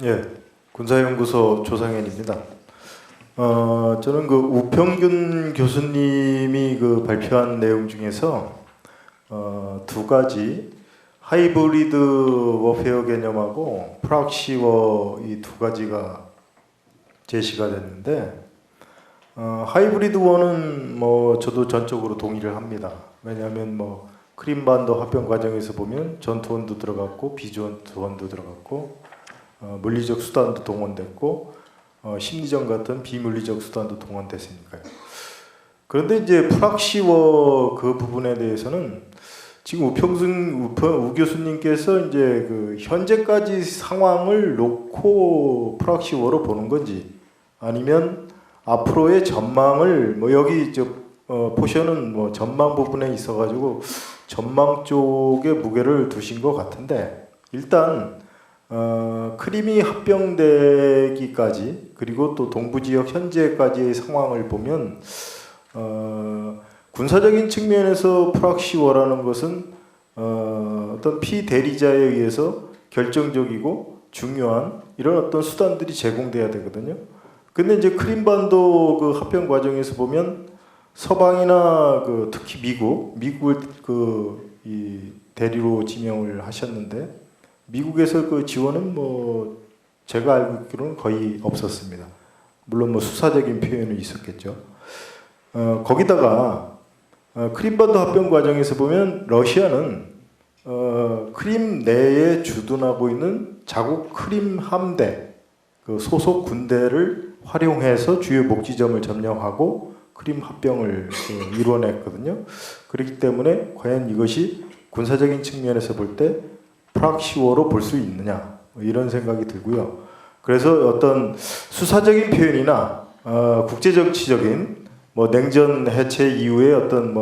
예, 군사연구소 조상현입니다. 저는 그 우평균 교수님이 그 발표한 내용 중에서 두 가지, 하이브리드 워페어 개념하고 프락시워 이 두 가지가 제시가 됐는데, 하이브리드 워는 뭐 저도 전적으로 동의를 합니다. 왜냐하면 뭐 크림반도 합병 과정에서 보면 전투원도 들어갔고 비전투원도 들어갔고 물리적 수단도 동원됐고 심리전 같은 비물리적 수단도 동원됐으니까요. 그런데 이제 프락시워 그 부분에 대해서는 지금 우 교수님께서 이제 그 현재까지 상황을 놓고 프락시워로 보는 건지, 아니면 앞으로의 전망을 뭐 여기 포션은 뭐 전망 부분에 있어가지고 전망 쪽에 무게를 두신 것 같은데, 일단 크림이 합병되기까지 그리고 또 동부 지역 현재까지의 상황을 보면 군사적인 측면에서 프락시워라는 것은 어떤 피대리자에 의해서 결정적이고 중요한 이런 어떤 수단들이 제공돼야 되거든요. 근데 이제 크림반도 그 합병 과정에서 보면 서방이나 그 특히 미국을 이 대리로 지명을 하셨는데, 미국에서 그 지원은 뭐 제가 알고 있기로는 거의 없었습니다. 물론 뭐 수사적인 표현은 있었겠죠. 거기다가 크림반도 합병 과정에서 보면 러시아는 크림 내에 주둔하고 있는 자국 크림 함대 그 소속 군대를 활용해서 주요 목지점을 점령하고 크림 합병을 이뤄냈거든요. 그렇기 때문에 과연 이것이 군사적인 측면에서 볼 때 프락시워로 볼 수 있느냐, 이런 생각이 들고요. 그래서 어떤 수사적인 표현이나 국제정치적인 뭐 냉전 해체 이후에 어떤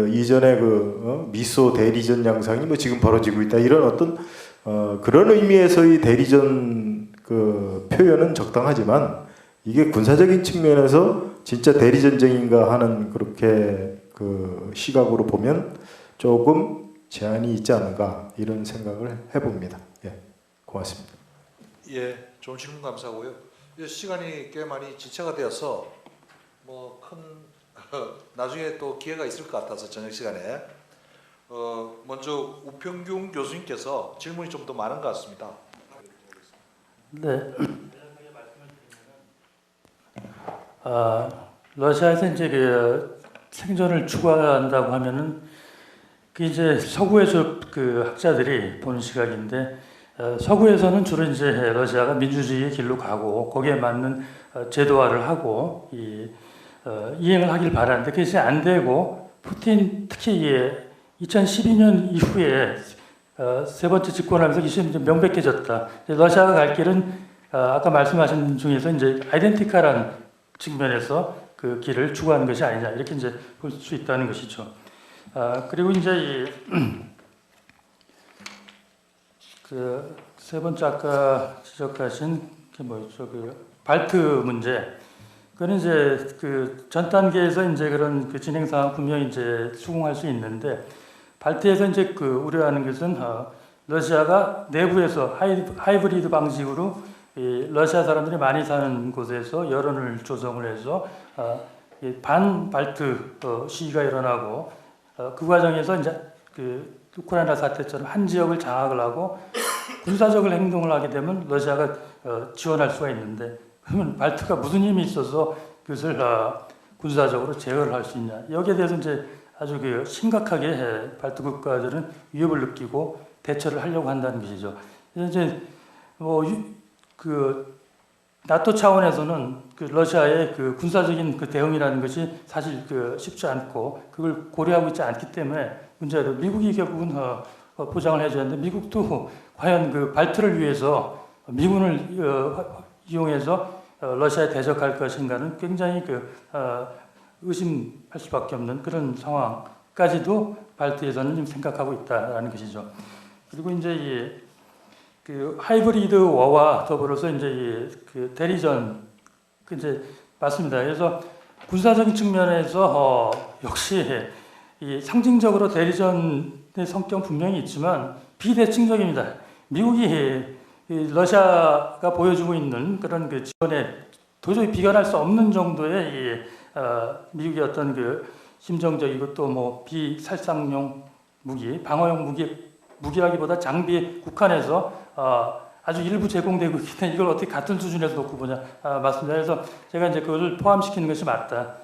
이전의 미소 대리전 양상이 뭐 지금 벌어지고 있다, 이런 어떤 그런 의미에서의 대리전 그 표현은 적당하지만, 이게 군사적인 측면에서 진짜 대리전쟁인가 하는 그렇게 그 시각으로 보면 조금 제한이 있지 않은가, 이런 생각을 해봅니다. 예, 고맙습니다. 예, 좋은 질문 감사하고요. 시간이 꽤 많이 지체가 되어서 뭐 큰 나중에 또 기회가 있을 것 같아서 저녁 시간에 먼저 우평균 교수님께서 질문이 좀 더 많은 것 같습니다. 네. 러시아에서 이제 그 생존을 추구한다고 하면은 그 이제 서구에서 그 학자들이 보는 시각인데, 서구에서는 주로 이제 러시아가 민주주의의 길로 가고 거기에 맞는 제도화를 하고 이행을 하길 바라는데, 그것이 안 되고 푸틴 특히 2012년 이후에 세 번째 집권하면서 이제 명백해졌다. 이제 러시아가 갈 길은 아까 말씀하신 중에서 이제 아이덴티카라는 측면에서 그 길을 추구하는 것이 아니냐 이렇게 이제 볼 수 있다는 것이죠. 그리고 이제 그 세 번째 아까 지적하신 게 뭐였죠? 그 발트 문제. 그는 이제 그 전 단계에서 이제 그런 그 진행 상황 분명히 이제 수긍할 수 있는데 발트에서 이제 그 우려하는 것은 러시아가 내부에서 하이브리드 방식으로 이 러시아 사람들이 많이 사는 곳에서 여론을 조성을 해서 이 반발트 시위가 일어나고 그 과정에서 이제 그 우크라이나 사태처럼 한 지역을 장악을 하고 군사적인 행동을 하게 되면 러시아가 지원할 수가 있는데 그러면 발트가 무슨 힘이 있어서 그것을 군사적으로 제어를 할 수 있냐 여기에 대해서 이제 아주 그 심각하게 발트 국가들은 위협을 느끼고 대처를 하려고 한다는 것이죠. 이제 뭐 그 나토 차원에서는 그 러시아의 그 군사적인 그 대응이라는 것이 사실 그 쉽지 않고 그걸 고려하고 있지 않기 때문에 문제도 미국이 결국은 보장을 해줘야 하는데 미국도 과연 그 발트를 위해서 미군을 이용해서 러시아에 대적할 것인가는 굉장히 그 의심할 수밖에 없는 그런 상황까지도 발트에서는 좀 생각하고 있다라는 것이죠. 그리고 이제 그 하이브리드 워와 더불어서 이제 그 대리전 그 이제 맞습니다. 그래서 군사적인 측면에서 역시 이 상징적으로 대리전의 성격은 분명히 있지만 비대칭적입니다. 미국이 러시아가 보여주고 있는 그런 그 지원에 도저히 비견할 수 없는 정도의 이 미국의 어떤 그 심정적이고 또 뭐 비살상용 무기, 방어용 무기라기보다 장비에 국한해서 아주 일부 제공되고 있기 때문에 이걸 어떻게 같은 수준에서 놓고 보냐 맞습니다. 그래서 제가 이제 그것을 포함시키는 것이 맞다.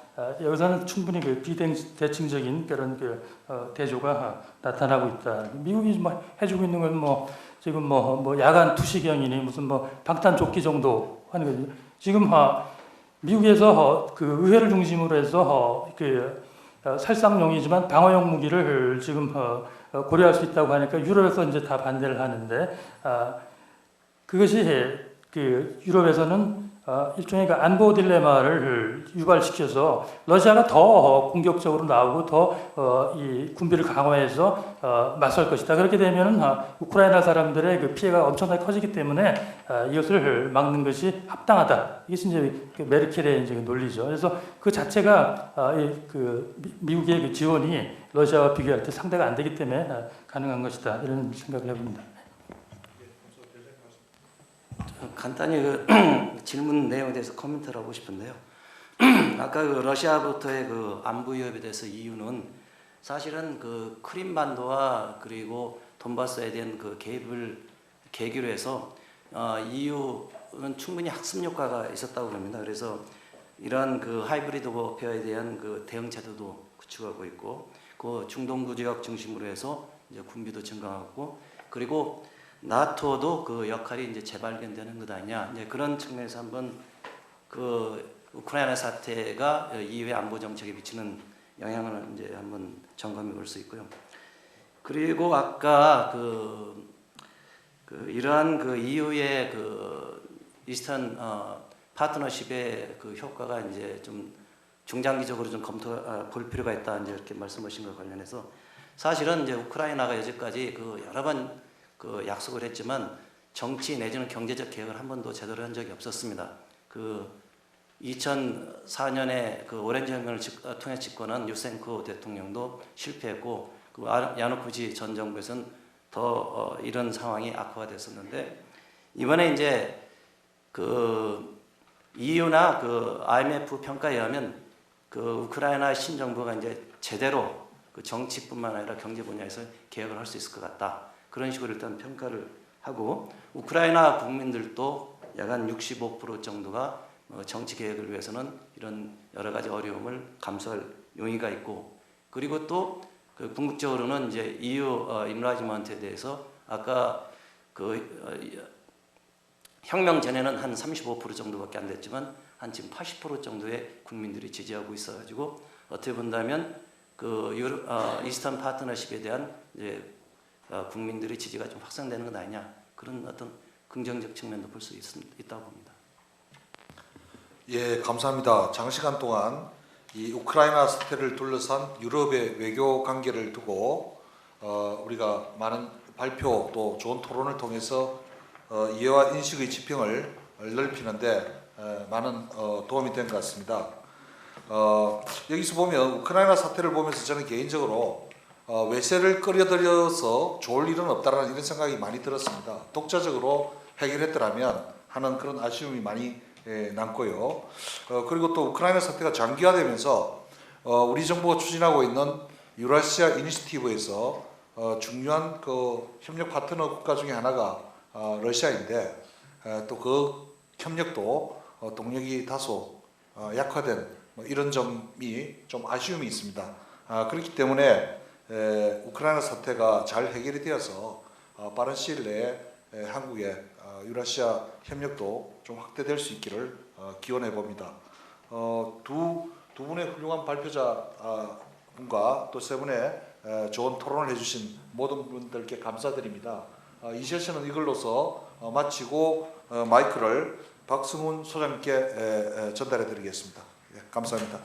여기서는 충분히 그 비대칭적인 그런 그 대조가 나타나고 있다. 미국이 뭐 해주고 있는 건 뭐 지금 뭐 야간 투시경이니 무슨 뭐 방탄 조끼 정도 하는 거죠. 지금 미국에서 그 의회를 중심으로 해서 그 살상용이지만 방어용 무기를 지금 고려할 수 있다고 하니까 유럽에서 이제 다 반대를 하는데 그것이 그 유럽에서는 일종의 그 안보 딜레마를 유발시켜서 러시아가 더 공격적으로 나오고 더 이 군비를 강화해서 맞설 것이다. 그렇게 되면은 우크라이나 사람들의 그 피해가 엄청나게 커지기 때문에 이것을 막는 것이 합당하다. 이것이 이제 그 메르켈의 이제 논리죠. 그래서 그 자체가 그 미국의 그 지원이 러시아와 비교할 때 상대가 안 되기 때문에 가능한 것이다. 이런 생각을 해봅니다. 간단히 그 질문 내용에 대해서 코멘트를 하고 싶은데요. 아까 그 러시아부터의 그 안보 위협에 대해서 EU는 사실은 그 크림반도와 그리고 돈바스에 대한 그 개입을 계기로 해서 EU는 충분히 학습 효과가 있었다고 봅니다. 그래서 이러한 그 하이브리드 워페어에 대한 그 대응 제도도 구축하고 있고, 그 중동부 지역 중심으로 해서 이제 군비도 증강하고, 그리고 나토도 그 역할이 이제 재발견되는 것 아니냐, 이제 그런 측면에서 한번 그 우크라이나 사태가 EU의 안보 정책에 미치는 영향을 이제 한번 점검해 볼 수 있고요. 그리고 아까 이러한 그 EU의 그 이스턴 파트너십의 그 효과가 이제 좀 중장기적으로 좀 볼 필요가 있다, 이제 이렇게 말씀하신 것 관련해서 사실은 이제 우크라이나가 여지까지 그 여러 번 그 약속을 했지만 정치 내지는 경제적 개혁을 한 번도 제대로 한 적이 없었습니다. 그 2004년에 그 오렌지 혁명을 통해 집권한 유센코 대통령도 실패했고, 그 야누코비치 전 정부에서는 더 이런 상황이 악화가 됐었는데, 이번에 이제 그 EU나 그 IMF 평가에 의하면 그 우크라이나 신정부가 이제 제대로 그 정치뿐만 아니라 경제 분야에서 개혁을 할 수 있을 것 같다. 그런 식으로 일단 평가를 하고, 우크라이나 국민들도 약 한 65% 정도가 정치 개혁을 위해서는 이런 여러 가지 어려움을 감수할 용의가 있고, 그리고 또 그 궁극적으로는 이제 EU 인라지먼트에 대해서 아까 그 혁명 전에는 한 35% 정도밖에 안 됐지만 한 지금 80% 정도의 국민들이 지지하고 있어가지고 어떻게 본다면 이스턴 파트너십에 대한 이제 국민들의 지지가 좀 확산되는 것 아니냐 그런 어떤 긍정적 측면도 볼 수 있다고 봅니다. 예, 감사합니다. 장시간 동안 이 우크라이나 사태를 둘러싼 유럽의 외교 관계를 두고 우리가 많은 발표 또 좋은 토론을 통해서 이해와 인식의 지평을 넓히는데 많은 도움이 된 것 같습니다. 여기서 보면 우크라이나 사태를 보면서 저는 개인적으로 외세를 끌어들여서 좋을 일은 없다라는 이런 생각이 많이 들었습니다. 독자적으로 해결했더라면 하는 그런 아쉬움이 많이 남고요. 그리고 또 우크라이나 사태가 장기화되면서 우리 정부가 추진하고 있는 유라시아 이니시티브에서 중요한 그 협력 파트너 국가 중에 하나가 러시아인데 또 그 협력도 동력이 다소 약화된 뭐 이런 점이 좀 아쉬움이 있습니다. 그렇기 때문에 우크라이나 사태가 잘 해결이 되어서 빠른 시일 내에 한국의 유라시아 협력도 좀 확대될 수 있기를 기원해 봅니다. 두 분의 훌륭한 발표자 분과 또 세 분의 좋은 토론을 해주신 모든 분들께 감사드립니다. 이 세션은 이걸로서 마치고 마이크를 박승훈 소장님께 전달해 드리겠습니다. 감사합니다.